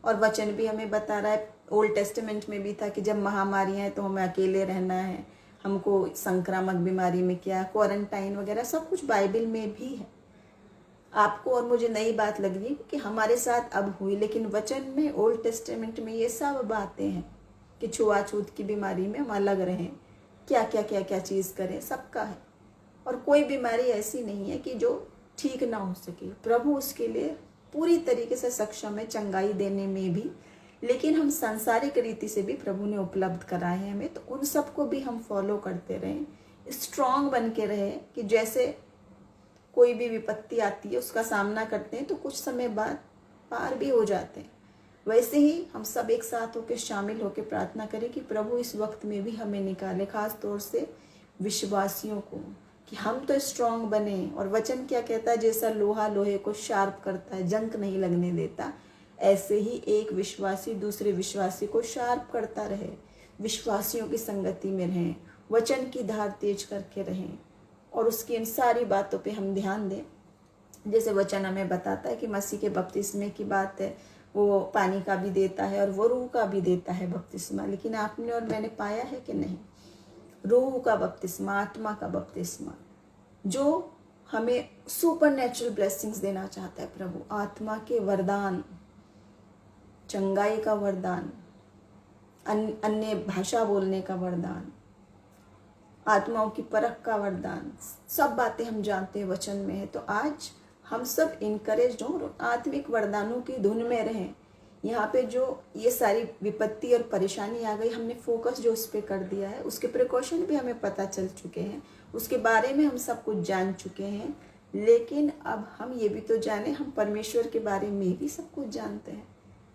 और वचन भी हमें बता रहा है। ओल्ड टेस्टामेंट में भी था कि जब महामारियाँ हैं तो हमें अकेले रहना है, हमको संक्रामक बीमारी में क्या, क्वारंटाइन वगैरह सब कुछ बाइबल में भी है। आपको और मुझे नई बात लग रही है कि हमारे साथ अब हुई, लेकिन वचन में, ओल्ड टेस्टामेंट में ये सब बातें हैं कि छुआछूत की बीमारी में हम अलग रहें, क्या क्या क्या क्या चीज़ करें, सबका है। और कोई बीमारी ऐसी नहीं है कि जो ठीक ना हो सके, प्रभु उसके लिए पूरी तरीके से सक्षम है, चंगाई देने में भी। लेकिन हम सांसारिक रीति से भी प्रभु ने उपलब्ध कराए हैं हमें, तो उन सबको भी हम फॉलो करते रहें, स्ट्रांग बन के रहें कि जैसे कोई भी विपत्ति आती है उसका सामना करते हैं तो कुछ समय बाद पार भी हो जाते हैं। वैसे ही हम सब एक साथ होकर शामिल होकर प्रार्थना करें कि प्रभु इस वक्त में भी हमें निकाले, खास तौर से विश्वासियों को, कि हम तो स्ट्रांग बने। और वचन क्या कहता है, जैसा लोहा लोहे को शार्प करता है, जंग नहीं लगने देता, ऐसे ही एक विश्वासी दूसरे विश्वासी को शार्प करता रहे। विश्वासियों की संगति में रहें, वचन की धार तेज करके रहें और उसकी इन सारी बातों पे हम ध्यान दें। जैसे वचन हमें बताता है कि मसीह के बपतिस्मे की बात है, वो पानी का भी देता है और वो रूह का भी देता है बपतिस्मा। लेकिन आपने और मैंने पाया है कि नहीं, रूह का बपतिस्मा, आत्मा का बपतिस्मा, जो हमें सुपरनैचुरल ब्लेसिंग्स देना चाहता है प्रभु। आत्मा के वरदान, चंगाई का वरदान, अन्य भाषा बोलने का वरदान, आत्माओं की परख का वरदान, सब बातें हम जानते हैं वचन में है। तो आज हम सब इनकरेज हों और आत्मिक वरदानों की धुन में रहें। यहाँ पे जो ये सारी विपत्ति और परेशानी आ गई, हमने फोकस जो उस पर कर दिया है, उसके प्रिकॉशन भी हमें पता चल चुके हैं, उसके बारे में हम सब कुछ जान चुके हैं। लेकिन अब हम ये भी तो जाने, हम परमेश्वर के बारे में भी सब कुछ जानते हैं,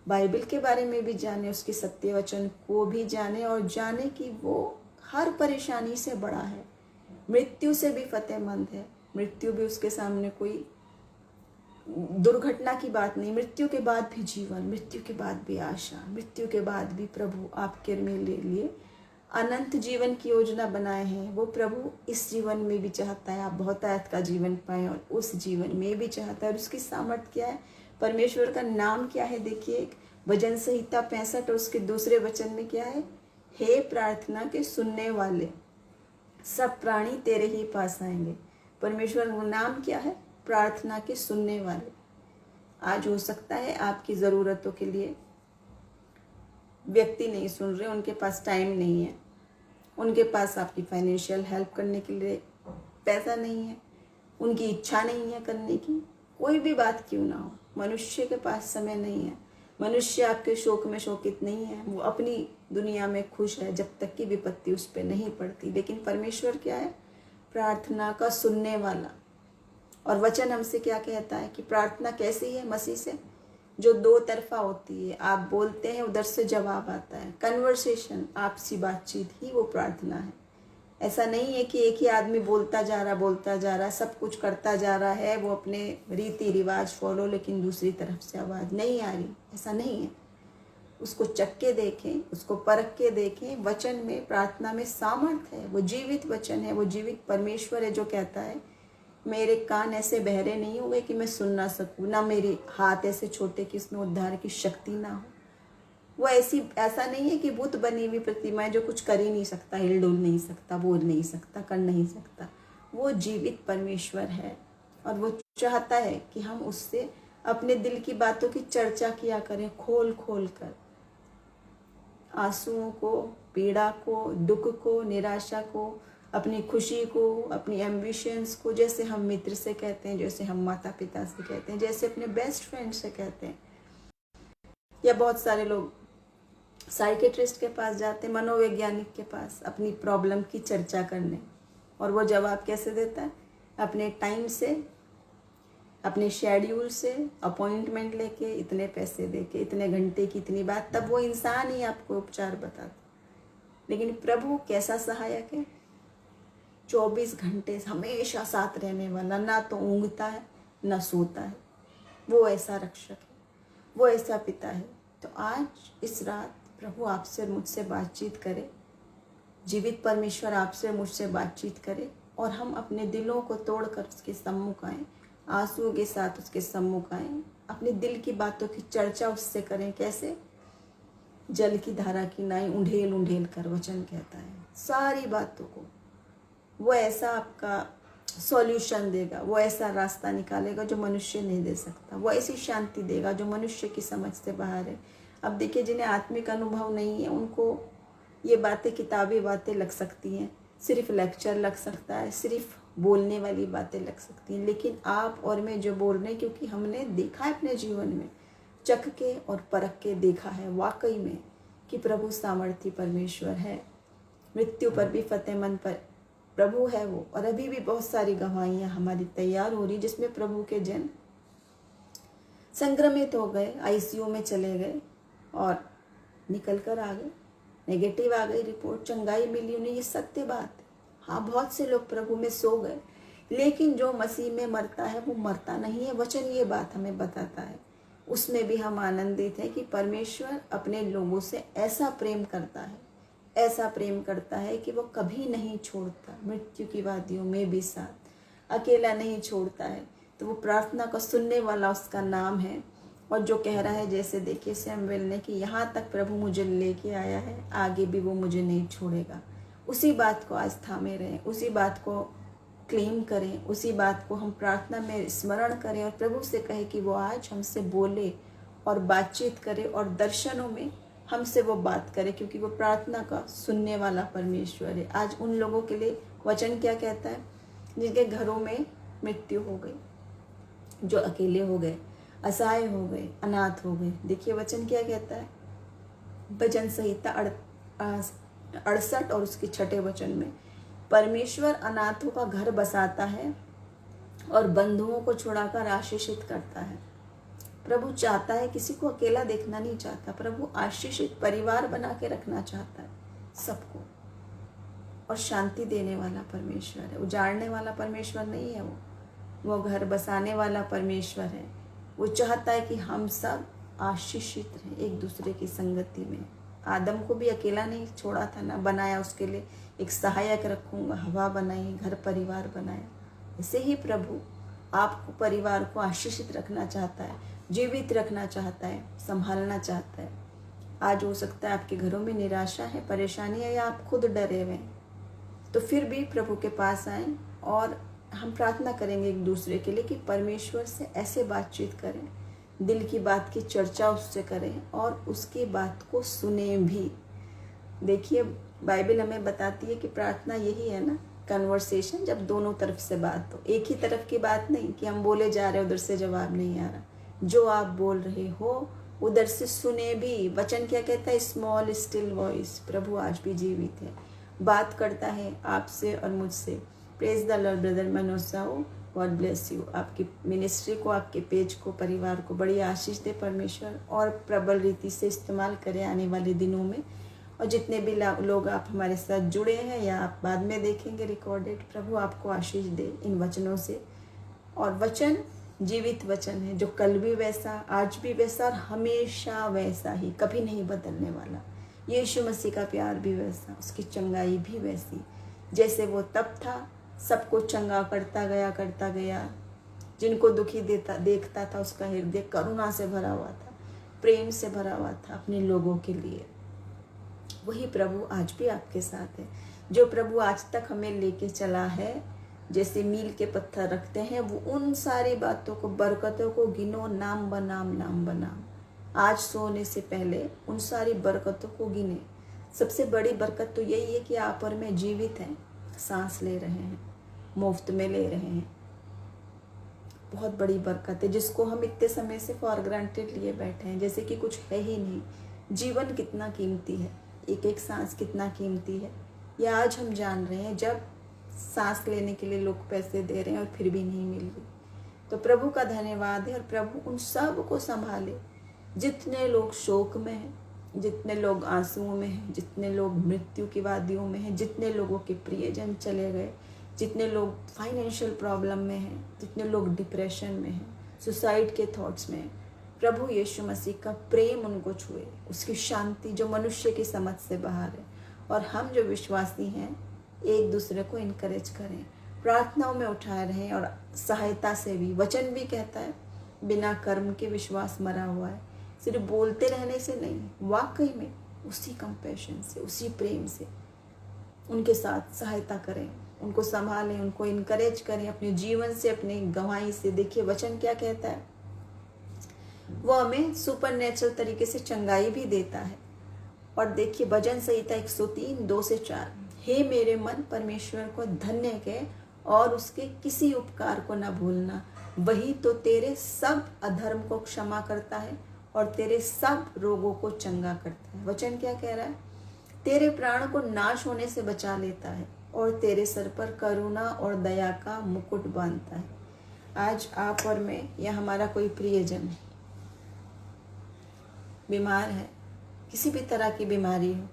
बाइबल के बारे में भी जाने, उसके सत्य वचन को भी जाने और जाने कि वो हर परेशानी से बड़ा है, मृत्यु से भी फतेहमंद है। मृत्यु भी उसके सामने कोई दुर्घटना की बात नहीं। मृत्यु के बाद भी जीवन, मृत्यु के बाद भी आशा, मृत्यु के बाद भी प्रभु आपके मेरे लिए अनंत जीवन की योजना बनाए हैं। वो प्रभु इस जीवन में भी चाहता है आप बहुतायत का जीवन पाएं और उस जीवन में भी चाहता है। और उसकी सामर्थ्य क्या है, परमेश्वर का नाम क्या है? देखिए, भजन संहिता 65 और उसके दूसरे वचन में क्या है, हे प्रार्थना के सुनने वाले, सब प्राणी तेरे ही पास आएंगे। परमेश्वर का नाम क्या है? प्रार्थना के सुनने वाले। आज हो सकता है आपकी ज़रूरतों के लिए व्यक्ति नहीं सुन रहे, उनके पास टाइम नहीं है, उनके पास आपकी फाइनेंशियल हेल्प करने के लिए पैसा नहीं है, उनकी इच्छा नहीं है करने की, कोई भी बात क्यों ना हो, मनुष्य के पास समय नहीं है। मनुष्य आपके शोक में शोकित नहीं है, वो अपनी दुनिया में खुश है जब तक कि विपत्ति उस पर नहीं पड़ती। लेकिन परमेश्वर क्या है? प्रार्थना का सुनने वाला। और वचन हमसे क्या कहता है कि प्रार्थना कैसी है? मसीह से जो दो तरफा होती है, आप बोलते हैं उधर से जवाब आता है, कन्वर्सेशन, आपसी बातचीत ही वो प्रार्थना है। ऐसा नहीं है कि एक ही आदमी बोलता जा रहा, सब कुछ करता जा रहा है, वो अपने रीति रिवाज फॉलो, लेकिन दूसरी तरफ से आवाज़ नहीं आ रही। ऐसा नहीं है। उसको चख के देखें, उसको परख के देखें। वचन में, प्रार्थना में सामर्थ है। वो जीवित वचन है, वो जीवित परमेश्वर है जो कहता है मेरे कान ऐसे बहरे नहीं हुए कि मैं सुन ना सकूं, ना मेरे हाथ ऐसे छोटे कि इसमें उद्धार की शक्ति ना हो। वो ऐसा नहीं है कि बुत बनी हुई प्रतिमा है जो कुछ कर ही नहीं सकता, हिल डुल नहीं सकता, बोल नहीं सकता, कर नहीं सकता। वो जीवित परमेश्वर है और वो चाहता है कि हम उससे अपने दिल की बातों की चर्चा किया करें, खोल खोल कर। आंसुओं को, पीड़ा को, दुख को, निराशा को, अपनी खुशी को, अपनी एम्बिशंस को, जैसे हम मित्र से कहते हैं, जैसे हम माता पिता से कहते हैं, जैसे अपने बेस्ट फ्रेंड से कहते हैं, या बहुत सारे लोग साइकेट्रिस्ट के पास जाते हैं, मनोवैज्ञानिक के पास अपनी प्रॉब्लम की चर्चा करने। और वो जवाब कैसे देता है? अपने टाइम से, अपने शेड्यूल से अपॉइंटमेंट लेके, इतने पैसे देके, इतने घंटे की इतनी बात, तब वो इंसान ही आपको उपचार बताता। लेकिन प्रभु कैसा सहायक है? 24 घंटे हमेशा साथ रहने वाला, ना तो ऊँघता है ना सोता है। वो ऐसा रक्षक है, वो ऐसा पिता है। तो आज इस रात प्रभु आपसे और मुझसे बातचीत करे, जीवित परमेश्वर आपसे और मुझसे बातचीत करे, और हम अपने दिलों को तोड़कर उसके सम्मुख आएँ, आंसुओं के साथ उसके सम्मुख आएँ, अपने दिल की बातों की चर्चा उससे करें। कैसे? जल की धारा की नाई उंडेल उंडेल कर, वचन कहता है। सारी बातों को वो ऐसा आपका सॉल्यूशन देगा, वो ऐसा रास्ता निकालेगा जो मनुष्य नहीं दे सकता, वो ऐसी शांति देगा जो मनुष्य की समझ से बाहर है। अब देखिए, जिन्हें आत्मिक अनुभव नहीं है उनको ये बातें, किताबी बातें लग सकती हैं, सिर्फ लेक्चर लग सकता है, सिर्फ बोलने वाली बातें लग सकती हैं। लेकिन आप और मैं जो बोल रहे हैं, क्योंकि हमने देखा है अपने जीवन में, चख के और परख के देखा है वाकई में कि प्रभु सामर्थी परमेश्वर है। मृत्यु पर भी फतेहमंद पर प्रभु है वो। और अभी भी बहुत सारी गवाहियाँ हमारी तैयार हो रही, जिसमें प्रभु के जन संक्रमित हो गए, आईसीयू में चले गए और निकल कर आ गए, नेगेटिव आ गई रिपोर्ट, चंगाई मिली उन्हें। ये सत्य बात है। हाँ, बहुत से लोग प्रभु में सो गए, लेकिन जो मसीह में मरता है वो मरता नहीं है। वचन ये बात हमें बताता है। उसमें भी हम आनंदित हैं कि परमेश्वर अपने लोगों से ऐसा प्रेम करता है, ऐसा प्रेम करता है कि वो कभी नहीं छोड़ता। मृत्यु की वादियों में भी साथ, अकेला नहीं छोड़ता है। तो वो प्रार्थना का सुनने वाला उसका नाम है। और जो कह रहा है, जैसे देखिए सैमुएल ने, कि यहाँ तक प्रभु मुझे लेके आया है, आगे भी वो मुझे नहीं छोड़ेगा। उसी बात को आज थामे रहें, उसी बात को क्लेम करें, उसी बात को हम प्रार्थना में स्मरण करें और प्रभु से कहें कि वो आज हमसे बोले और बातचीत करे और दर्शनों में हमसे वो बात करे, क्योंकि वो प्रार्थना का सुनने वाला परमेश्वर है। आज उन लोगों के लिए वचन क्या कहता है? जिनके घरों में मृत्यु हो गई, जो अकेले हो गए, असहाय हो गए, अनाथ हो गए। देखिए वचन क्या कहता है? भजन संहिता 68 और उसके 6 वचन में, परमेश्वर अनाथों का घर बसाता है और बंधुओं को छुड़ाकर आशीषित करता है। प्रभु चाहता है, किसी को अकेला देखना नहीं चाहता। प्रभु आशीषित परिवार बना के रखना चाहता है सबको, और शांति देने वाला परमेश्वर है। उजाड़ने वाला परमेश्वर नहीं है वो घर बसाने वाला परमेश्वर है। वो चाहता है कि हम सब आशीषित रहें एक दूसरे की संगति में। आदम को भी अकेला नहीं छोड़ा था ना, बनाया उसके लिए एक सहायक रखूंगा, हवा बनाई, घर परिवार बनाया। ऐसे ही प्रभु आपको, परिवार को आशीषित रखना चाहता है, जीवित रखना चाहता है, संभालना चाहता है। आज हो सकता है आपके घरों में निराशा है, परेशानी है, या आप खुद डरे हुए हैं, तो फिर भी प्रभु के पास आएं और हम प्रार्थना करेंगे एक दूसरे के लिए कि परमेश्वर से ऐसे बातचीत करें, दिल की बात की चर्चा उससे करें और उसकी बात को सुने भी। देखिए बाइबल हमें बताती है कि प्रार्थना यही है ना, कन्वर्सेशन, जब दोनों तरफ से बात हो, एक ही तरफ की बात नहीं कि हम बोले जा रहे उधर से जवाब नहीं आ रहा। जो आप बोल रहे हो उधर से सुने भी। वचन क्या कहता है? Small still voice. प्रभु आज भी जीवित है, बात करता है आपसे और मुझसे। Praise the Lord brother Manoj Sahu, God bless you. आपकी मिनिस्ट्री को, आपके पेज को, परिवार को बड़ी आशीष दे परमेश्वर, और प्रबल रीति से इस्तेमाल करें आने वाले दिनों में। और जितने भी लोग आप हमारे साथ जुड़े हैं या आप बाद में देखेंगे रिकॉर्डेड, प्रभु आपको आशीष दे इन वचनों से। और वचन जीवित वचन है, जो कल भी वैसा, आज भी वैसा और हमेशा वैसा ही, कभी नहीं बदलने वाला। यीशु मसीह का प्यार भी वैसा, उसकी चंगाई भी वैसी। जैसे वो तब था, सबको चंगा करता गया। जिनको दुखी देखता था, उसका हृदय करुणा से भरा हुआ था, प्रेम से भरा हुआ था अपने लोगों के लिए। वही प्रभु आज भी आपके साथ है। जो प्रभु आज तक हमें लेके चला है, जैसे मील के पत्थर रखते हैं, वो उन सारी बातों को, बरकतों को गिनो नाम बनाम। आज सोने से पहले उन सारी बरकतों को गिने। सबसे बड़ी बरकत तो यही है कि आप और मैं जीवित हैं, सांस ले रहे हैं, मुफ्त में ले रहे हैं। बहुत बड़ी बरकत है, जिसको हम इतने समय से फॉर ग्रांटेड लिए बैठे हैं, जैसे कि कुछ है ही नहीं। जीवन कितना कीमती है, एक एक सांस कितना कीमती है, यह आज हम जान रहे हैं, जब सांस लेने के लिए लोग पैसे दे रहे हैं और फिर भी नहीं मिल रही। तो प्रभु का धन्यवाद है, और प्रभु उन सब को संभाले। जितने लोग शोक में हैं, जितने लोग आंसुओं में हैं, जितने लोग मृत्यु की वादियों में हैं, जितने लोगों के प्रियजन चले गए, जितने लोग फाइनेंशियल प्रॉब्लम में हैं, जितने लोग डिप्रेशन में हैं, सुसाइड के थॉट्स में हैं, प्रभु यीशु मसीह का प्रेम उनको छुए, उसकी शांति जो मनुष्य की समझ से बाहर है। और हम जो विश्वासी हैं, एक दूसरे को इनकरेज करें, प्रार्थनाओं में उठाए रहें, और सहायता से भी। वचन भी कहता है, बिना कर्म के विश्वास मरा हुआ है। सिर्फ बोलते रहने से नहीं, वाकई में उसी कंपैशन से, उसी प्रेम से उनके साथ सहायता करें, उनको संभालें, उनको इनकरेज करें अपने जीवन से, अपने गवाही से। देखिए वचन क्या कहता है, वो हमें सुपर नेचुरल तरीके से चंगाई भी देता है। और देखिए भजन संहिता 103 2 से 4, हे मेरे मन परमेश्वर को धन्य कह और उसके किसी उपकार को न भूलना, वही तो तेरे सब अधर्म को क्षमा करता है और तेरे सब रोगों को चंगा करता है। वचन क्या कह रहा है, तेरे प्राण को नाश होने से बचा लेता है और तेरे सर पर करुणा और दया का मुकुट बांधता है। आज आप और मैं या हमारा कोई प्रियजन बीमार है, किसी भी तरह की बीमारी हो,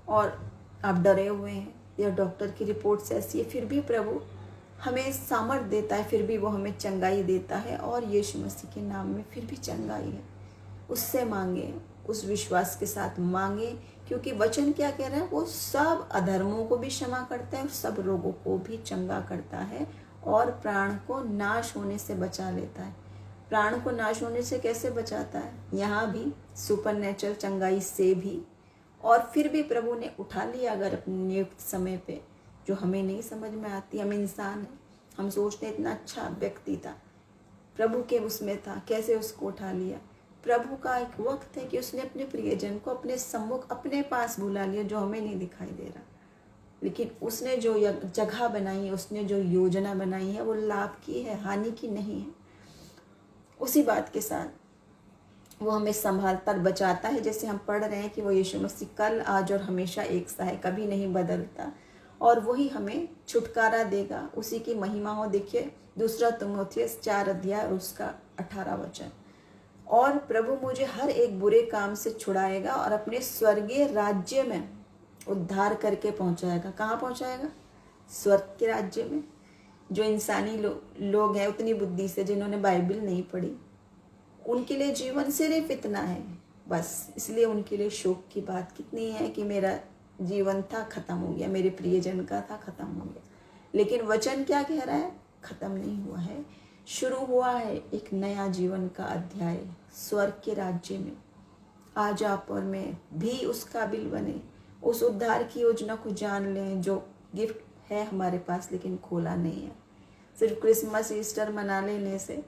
और आप डरे हुए हैं या डॉक्टर की रिपोर्ट्स ऐसी है, फिर भी प्रभु हमें सामर्थ देता है, फिर भी वो हमें चंगाई देता है, और यीशु मसीह के नाम में फिर भी चंगाई है। उससे मांगे, उस विश्वास के साथ मांगे, क्योंकि वचन क्या कह रहा है, वो सब अधर्मों को भी क्षमा करता है और सब रोगों को भी चंगा करता है, और प्राण को नाश होने से बचा लेता है। प्राण को नाश होने से कैसे बचाता है, यहाँ भी सुपरनेचुरल चंगाई से भी। और फिर भी प्रभु ने उठा लिया अगर अपने नियुक्त समय पे, जो हमें नहीं समझ में आती। हम इंसान हैं, हम सोचते इतना अच्छा व्यक्ति था, प्रभु के उसमें था, कैसे उसको उठा लिया। प्रभु का एक वक्त है कि उसने अपने प्रियजन को अपने सम्मुख, अपने पास बुला लिया, जो हमें नहीं दिखाई दे रहा। लेकिन उसने जो जगह बनाई है, उसने जो योजना बनाई है, वो लाभ की है, हानि की नहीं है। उसी बात के साथ वो हमें संभालता और बचाता है। जैसे हम पढ़ रहे हैं कि वो यीशु मसीह कल, आज और हमेशा एक सा है, कभी नहीं बदलता, और वही हमें छुटकारा देगा। उसी की महिमा हो। देखिए 2 तीमुथियुस 4 अध्याय और उसका 18 वचन, और प्रभु मुझे हर एक बुरे काम से छुड़ाएगा और अपने स्वर्गीय राज्य में उद्धार करके पहुंचाएगा। कहाँ पहुंचाएगा? स्वर्ग के राज्य में। जो इंसानी लोग हैं उतनी बुद्धि से, जिन्होंने बाइबल नहीं पढ़ी, उनके लिए जीवन सिर्फ इतना है बस। इसलिए उनके लिए शोक की बात कितनी है कि मेरा जीवन था, खत्म हो गया, मेरे प्रियजन का था, खत्म हो गया। लेकिन वचन क्या कह रहा है? खत्म नहीं हुआ है, शुरू हुआ है एक नया जीवन का अध्याय स्वर्ग के राज्य में। आज आप और मैं भी उस काबिल बने, उस उद्धार की योजना को जान लें, जो गिफ्ट है हमारे पास लेकिन खोला नहीं है। सिर्फ क्रिसमस ईस्टर मना लेने से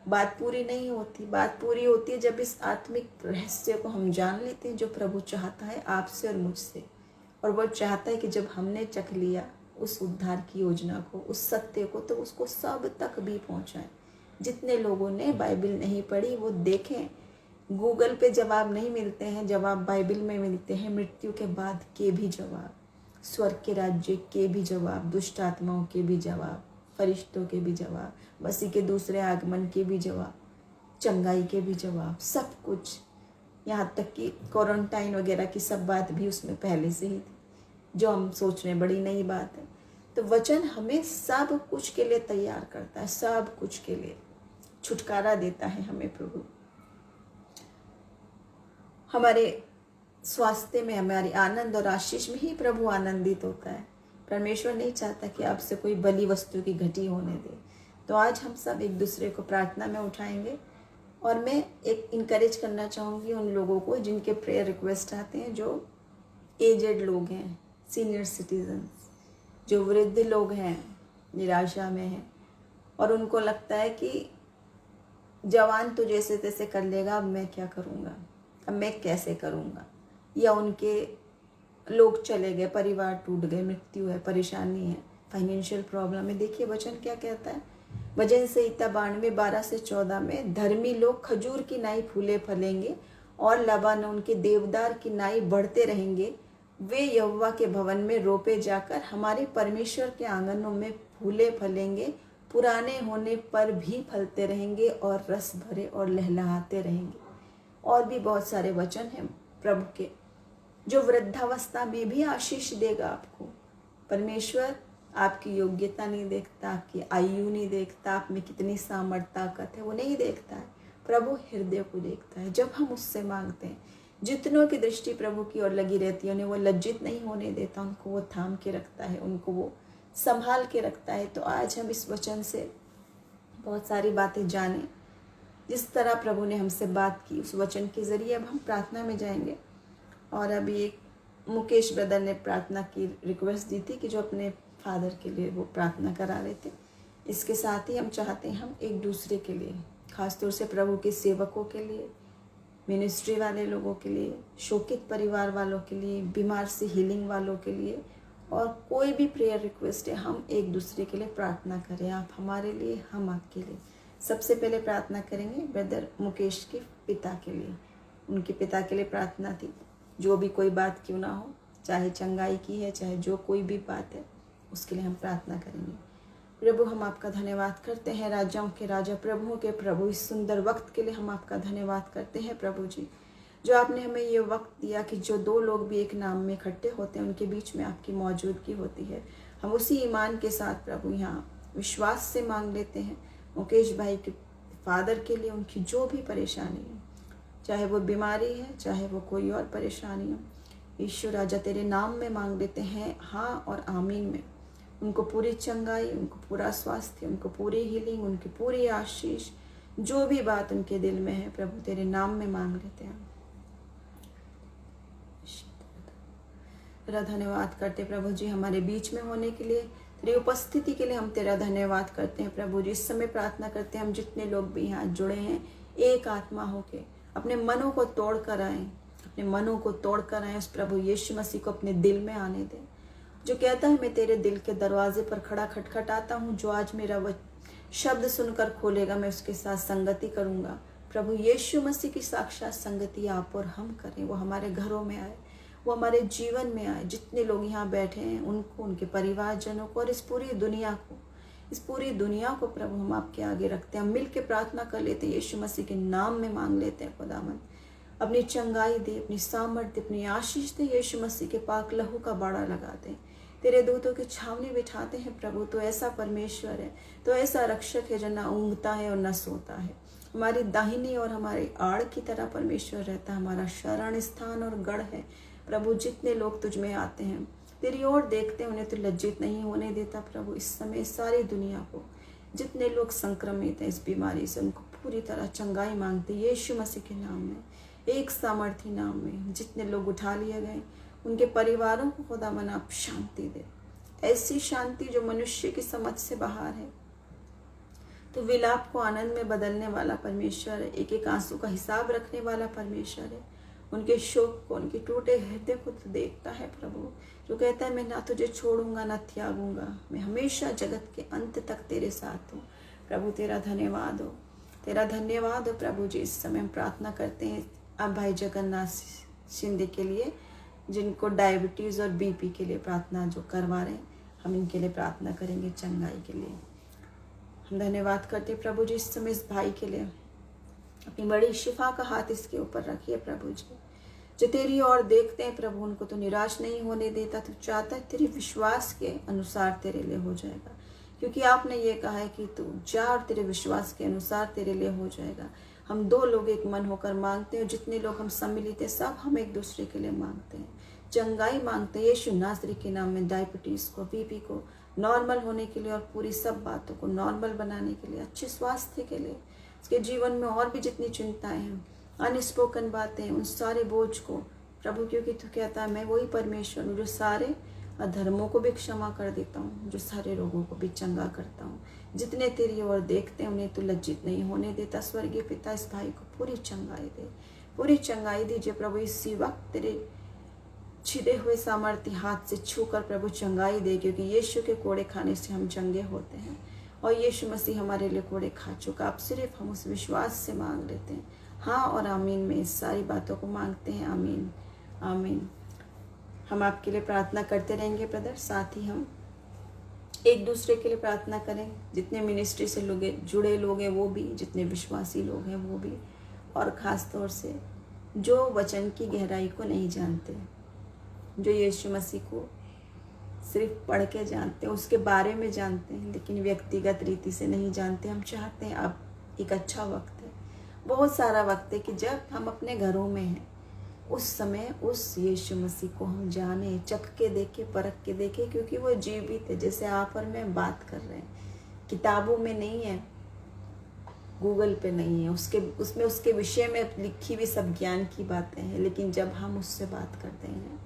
बात पूरी नहीं होती। बात पूरी होती है जब इस आत्मिक रहस्य को हम जान लेते हैं, जो प्रभु चाहता है आपसे और मुझसे। और वो चाहता है कि जब हमने चख लिया उस उद्धार की योजना को, उस सत्य को, तो उसको सब तक भी पहुंचाएं। जितने लोगों ने बाइबल नहीं पढ़ी वो देखें, गूगल पे जवाब नहीं मिलते हैं, जवाब बाइबल में मिलते हैं। मृत्यु के बाद के भी जवाब, स्वर्ग के राज्य के भी जवाब, दुष्ट आत्माओं के भी जवाब, फरिश्तों के भी जवाब, मसीह के दूसरे आगमन के भी जवाब, चंगाई के भी जवाब, सब कुछ यहाँ तक कि क्वारंटाइन वगैरह की सब बात भी उसमें पहले से ही थी, जो हम सोच रहे हैं बड़ी नई बात है। तो वचन हमें सब कुछ के लिए तैयार करता है, सब कुछ के लिए छुटकारा देता है हमें प्रभु। हमारे स्वास्थ्य में, हमारी आनंद और आशीष में ही प्रभु आनंदित होता है। परमेश्वर नहीं चाहता कि आपसे कोई बली वस्तु की घटी होने दे। तो आज हम सब एक दूसरे को प्रार्थना में उठाएंगे और मैं एक इनकरेज करना चाहूँगी उन लोगों को जिनके प्रेयर रिक्वेस्ट आते हैं, जो एजेड लोग हैं, सीनियर सिटीजन्स, जो वृद्ध लोग हैं, निराशा में हैं और उनको लगता है कि जवान तो जैसे तैसे कर लेगा, अब मैं क्या करूँगा, अब मैं कैसे करूँगा, या उनके लोग चले गए, परिवार टूट गए, मृत्यु है, परेशानी है, फाइनेंशियल प्रॉब्लम है। देखिए वचन क्या कहता है, वचन संहिता 92:12-14 में, धर्मी लोग खजूर की नाई फूले फलेंगे और लबानोन के देवदार की नाई बढ़ते रहेंगे। वे यहोवा के भवन में रोपे जाकर हमारे परमेश्वर के आंगनों में फूले फलेंगे, पुराने होने पर भी फलते रहेंगे और रस भरे और लहलहाते रहेंगे। और भी बहुत सारे वचन हैं प्रभु के, जो वृद्धावस्था में भी आशीष देगा आपको। परमेश्वर आपकी योग्यता नहीं देखता, आपकी आयु नहीं देखता, आप में कितनी सामर्थ्य ताकत है, वो नहीं देखता है। प्रभु हृदय को देखता है। जब हम उससे मांगते हैं, जितनों की दृष्टि प्रभु की ओर लगी रहती है, उन्हें वो लज्जित नहीं होने देता, उनको वो थाम के रखता है, उनको वो संभाल के रखता है। तो आज हम इस वचन से बहुत सारी बातें जानें। जिस तरह प्रभु ने हमसे बात की उस वचन के जरिए अब हम प्रार्थना में जाएंगे। और अभी एक मुकेश ब्रदर ने प्रार्थना की रिक्वेस्ट दी थी कि जो अपने फादर के लिए वो प्रार्थना करा रहे थे। इसके साथ ही हम चाहते हैं हम एक दूसरे के लिए, खासतौर से प्रभु के सेवकों के लिए, मिनिस्ट्री वाले लोगों के लिए, शोकित परिवार वालों के लिए, बीमार से हीलिंग वालों के लिए, और कोई भी प्रेयर रिक्वेस्ट है, हम एक दूसरे के लिए प्रार्थना करें। आप हमारे लिए, हम आपके लिए। सबसे पहले प्रार्थना करेंगे ब्रदर मुकेश के पिता के लिए। उनके पिता के लिए प्रार्थना थी। जो भी कोई बात क्यों ना हो, चाहे चंगाई की है, चाहे जो कोई भी बात है, उसके लिए हम प्रार्थना करेंगे। प्रभु हम आपका धन्यवाद करते हैं, राजाओं के राजा, प्रभुओं के प्रभु, इस सुंदर वक्त के लिए हम आपका धन्यवाद करते हैं प्रभु जी, जो आपने हमें ये वक्त दिया कि जो दो लोग भी एक नाम में इकट्ठे होते हैं, उनके बीच में आपकी मौजूदगी होती है। हम उसी ईमान के साथ प्रभु यहाँ विश्वास से मांग लेते हैं मुकेश भाई के फादर के लिए, उनकी जो भी परेशानी है, चाहे वो बीमारी है, चाहे वो कोई और परेशानी हो, ईश्वर राजा तेरे नाम में मांग लेते हैं, हाँ और आमीन में। उनको पूरी चंगाई, उनको पूरा स्वास्थ्य, उनको पूरी हीलिंग, उनकी पूरी आशीष, जो भी बात उनके दिल में है प्रभु तेरे नाम में मांग लेते हैं। तेरा धन्यवाद करते प्रभु जी हमारे बीच में होने के लिए, तेरी उपस्थिति के लिए हम तेरा धन्यवाद करते हैं प्रभु जी। इस समय प्रार्थना करते हैं हम जितने लोग भी यहाँ जुड़े हैं, एक आत्मा होके अपने मनों को तोड़ कर आए, अपने मनों को तोड़ कर आए, उस प्रभु यीशु मसीह को अपने दिल में आने दें, जो कहता है मैं तेरे दिल के दरवाजे पर खड़ा खटखटाता हूँ, जो आज मेरा वह शब्द सुनकर खोलेगा मैं उसके साथ संगति करूँगा। प्रभु यीशु मसीह की साक्षात संगति आप और हम करें, वो हमारे घरों में आए, वो हमारे जीवन में आए। जितने लोग यहाँ बैठे हैं उनको, उनके परिवारजनों को और इस पूरी दुनिया को प्रभु हम आपके आगे रखते हैं। हम मिल के प्रार्थना कर लेते हैं, यीशु मसीह के नाम में मांग लेते हैं। खुदावंद अपनी चंगाई दे, अपनी सामर्थ्य, अपनी आशीष दे, यीशु मसीह के पाक लहू का बाड़ा लगाते हैं, तेरे दूतों के छावनी बिठाते हैं प्रभु। तो ऐसा परमेश्वर है, तो ऐसा रक्षक है जो न ऊँघता है और न सोता है, हमारी दाहिनी और हमारी आड़ की तरह परमेश्वर रहता है, हमारा शरण स्थान और गढ़ है प्रभु। जितने लोग तुझ में आते हैं, तेरी ओर देखते हैं, उन्हें तो लज्जित नहीं होने देता प्रभु। इस समय सारी दुनिया को, जितने लोग संक्रमित हैं इस बीमारी से, उनको पूरी तरह चंगाई मांगते यीशु मसीह के नाम में, एक सामर्थी नाम में। जितने लोग उठा लिए गए उनके परिवारों को खुदावन आप शांति दे, ऐसी शांति जो मनुष्य की समझ से बाहर है। तो विलाप को आनंद में बदलने वाला परमेश्वर है, एक एक आंसू का हिसाब रखने वाला परमेश्वर है। उनके शोक को, उनके टूटे हृदय को तो देखता है प्रभु, जो कहता है मैं ना तुझे छोड़ूंगा ना त्यागूंगा, मैं हमेशा जगत के अंत तक तेरे साथ हूँ। प्रभु तेरा धन्यवाद हो, तेरा धन्यवाद हो प्रभु जी। इस समय हम प्रार्थना करते हैं अब भाई जगन्नाथ शिंदे के लिए, जिनको डायबिटीज़ और बीपी के लिए प्रार्थना जो करवा रहे हैं, हम इनके लिए प्रार्थना करेंगे चंगाई के लिए। हम धन्यवाद करते प्रभु जी इस समय इस भाई के लिए, अपनी बड़ी शिफा का हाथ इसके ऊपर रखिए प्रभु जी। जो तेरी ओर देखते हैं प्रभु, उनको तो निराश नहीं होने देता। तू चाहता है तेरे विश्वास के अनुसार तेरे लिए हो जाएगा, क्योंकि आपने ये कहा है कि तू जा और तेरे विश्वास के अनुसार तेरे लिए हो जाएगा। हम 2 लोग एक मन होकर मांगते हैं, जितने लोग हम सम्मिलित हैं सब हम एक दूसरे के लिए मांगते हैं, चंगाई मांगते हैं यीशु नासरी के नाम में। डायबिटीज़ को, बीपी को नॉर्मल होने के लिए और पूरी सब बातों को नॉर्मल बनाने के लिए, अच्छे स्वास्थ्य के लिए, उसके जीवन में और भी जितनी चिंताएं हैं, अनस्पोकन बातें, उन सारे बोझ को प्रभु, क्योंकि तू कहता है मैं वही परमेश्वर हूँ जो सारे अधर्मों को भी क्षमा कर देता हूँ, जो सारे रोगों को भी चंगा करता हूँ। जितने तेरी ओर देखते हैं उन्हें तू लज्जित नहीं होने देता। स्वर्गीय पिता, इस भाई को पूरी चंगाई दे, पूरी चंगाई दीजिए प्रभु। इसी वक्त तेरे छिदे हुए सामर्थ्य हाथ से छूकर प्रभु चंगाई दे, क्योंकि यीशु के कोड़े खाने से हम चंगे होते हैं और यीशु मसीह हमारे लिए कोड़े खा चुका। अब सिर्फ हम उस विश्वास से मांग लेते हैं, हाँ और आमीन में इस सारी बातों को मांगते हैं। आमीन आमीन। हम आपके लिए प्रार्थना करते रहेंगे ब्रदर, साथ ही हम एक दूसरे के लिए प्रार्थना करें। जितने मिनिस्ट्री से लोग जुड़े लोग हैं वो भी, जितने विश्वासी लोग हैं वो भी, और ख़ास तौर से जो वचन की गहराई को नहीं जानते, जो यीशु मसीह को सिर्फ पढ़ के जानते हैं, उसके बारे में जानते हैं, लेकिन व्यक्तिगत रीति से नहीं जानते। हम चाहते हैं अब एक अच्छा वक्त है, बहुत सारा वक्त है कि जब हम अपने घरों में हैं उस समय उस यीशु मसीह को हम जाने, चख के देखें, परख के देखें, क्योंकि वो जीवित है। जैसे आप और मैं बात कर रहे हैं, किताबों में नहीं है, गूगल पे नहीं है, उसमें उसके विषय में लिखी हुई सब ज्ञान की बातें हैं, लेकिन जब हम उससे बात करते हैं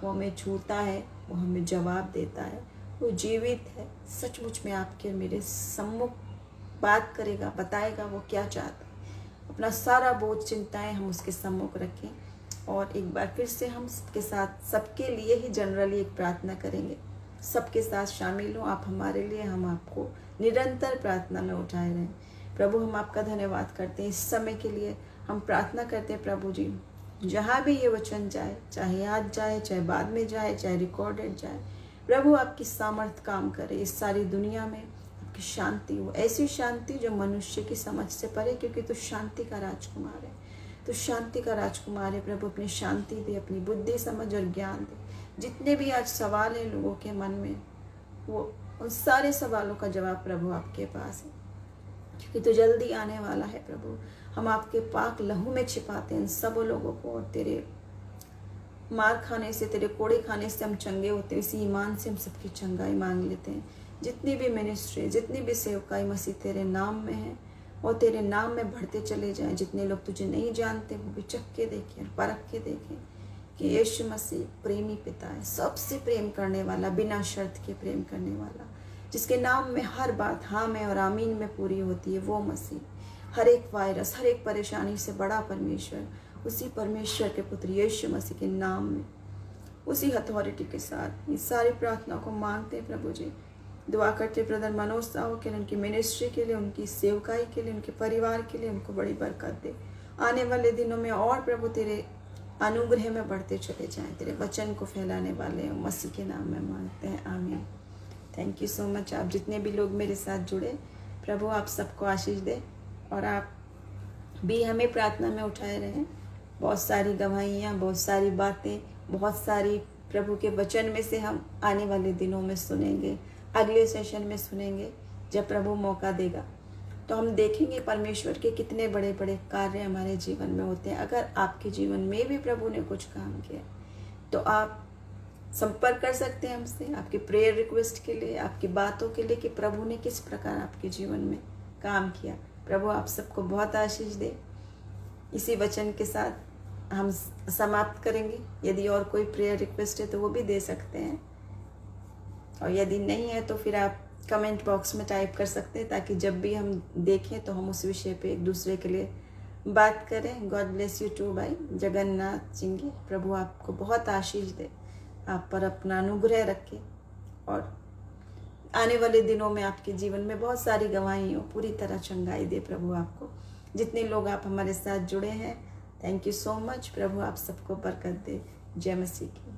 वो हमें छूता है, वो हमें जवाब देता है, वो जीवित है, सचमुच में आपके मेरे सम्मुख बात करेगा, बताएगा वो क्या चाहता है। अपना सारा बोझ, चिंताएं हम उसके सम्मुख रखें और एक बार फिर से हम सबके साथ, सबके लिए ही जनरली एक प्रार्थना करेंगे। सबके साथ शामिल हो आप हमारे लिए, हम आपको निरंतर प्रार्थना में उठाए रहें। प्रभु हम आपका धन्यवाद करते हैं इस समय के लिए। हम प्रार्थना करते हैं प्रभु जी, जहाँ भी ये वचन जाए, चाहे आज जाए, चाहे बाद में जाए, चाहे रिकॉर्डेड जाए, प्रभु आपकी सामर्थ काम करे इस सारी दुनिया में। आपकी शांति हो, ऐसी शांति जो मनुष्य की समझ से परे, क्योंकि तू शांति का राजकुमार है, तो शांति का राजकुमार है प्रभु। अपनी शांति दे, अपनी बुद्धि, समझ और ज्ञान दे। जितने भी आज सवाल हैं लोगों के मन में, वो उन सारे सवालों का जवाब प्रभु आपके पास है, क्योंकि तो जल्दी आने वाला है प्रभु। हम आपके पाक लहू में छिपाते हैं इन सब लोगों को, और तेरे मार खाने से, तेरे कोड़े खाने से हम चंगे होते हैं। इसी ईमान से हम सबकी चंगाई मांग लेते हैं। जितनी भी मिनिस्ट्री, जितनी भी सेवकाई मसीह तेरे नाम में है और तेरे नाम में बढ़ते चले जाएं। जितने लोग तुझे नहीं जानते वो भी चख के देखें, परख के देखें कि यीशु मसीह प्रेमी पिता है, सबसे प्रेम करने वाला, बिना शर्त के प्रेम करने वाला, जिसके नाम में हर बात हाँ में और आमीन में पूरी होती है, वो मसीह। हर एक वायरस, हर एक परेशानी से बड़ा परमेश्वर, उसी परमेश्वर के पुत्र यीशु मसीह के नाम में, उसी अथॉरिटी के साथ इस सारी प्रार्थना को मांगते हैं प्रभु जी। दुआ करते ब्रदर मनोज साहब के लिए, उनकी मिनिस्ट्री के लिए, उनकी सेवकाई के लिए, उनके परिवार के लिए, उनको बड़ी बरकत दे। आने वाले दिनों में और प्रभु तेरे अनुग्रह में बढ़ते चले जाएं, तेरे वचन को फैलाने वाले मसीह के नाम में मांगते हैं, आमीन। Thank you so much. आप जितने भी लोग मेरे साथ जुड़े, प्रभु आप सबको आशीष दे और आप भी हमें प्रार्थना में उठाए रहें। बहुत सारी गवाहियाँ, बहुत सारी बातें, बहुत सारी प्रभु के वचन में से हम आने वाले दिनों में सुनेंगे, अगले सेशन में सुनेंगे। जब प्रभु मौका देगा तो हम देखेंगे परमेश्वर के कितने बड़े बड़े कार्य हमारे जीवन में होते हैं। अगर आपके जीवन में भी प्रभु ने कुछ काम किया तो आप संपर्क कर सकते हैं हमसे, आपकी प्रेयर रिक्वेस्ट के लिए, आपकी बातों के लिए कि प्रभु ने किस प्रकार आपके जीवन में काम किया। प्रभु आप सबको बहुत आशीष दे। इसी वचन के साथ हम समाप्त करेंगे। यदि और कोई प्रेयर रिक्वेस्ट है तो वो भी दे सकते हैं, और यदि नहीं है तो फिर आप कमेंट बॉक्स में टाइप कर सकते हैं, ताकि जब भी हम देखें तो हम उस विषय पे एक दूसरे के लिए बात करें। गॉड ब्लेस यू टू भाई जगन्नाथ सिंह। प्रभु आपको बहुत आशीष दे, आप पर अपना अनुग्रह रखे और आने वाले दिनों में आपके जीवन में बहुत सारी गवाहियों पूरी तरह चंगाई दे प्रभु आपको। जितने लोग आप हमारे साथ जुड़े हैं, थैंक यू सो मच। प्रभु आप सबको बरकत दे। जय मसीह की।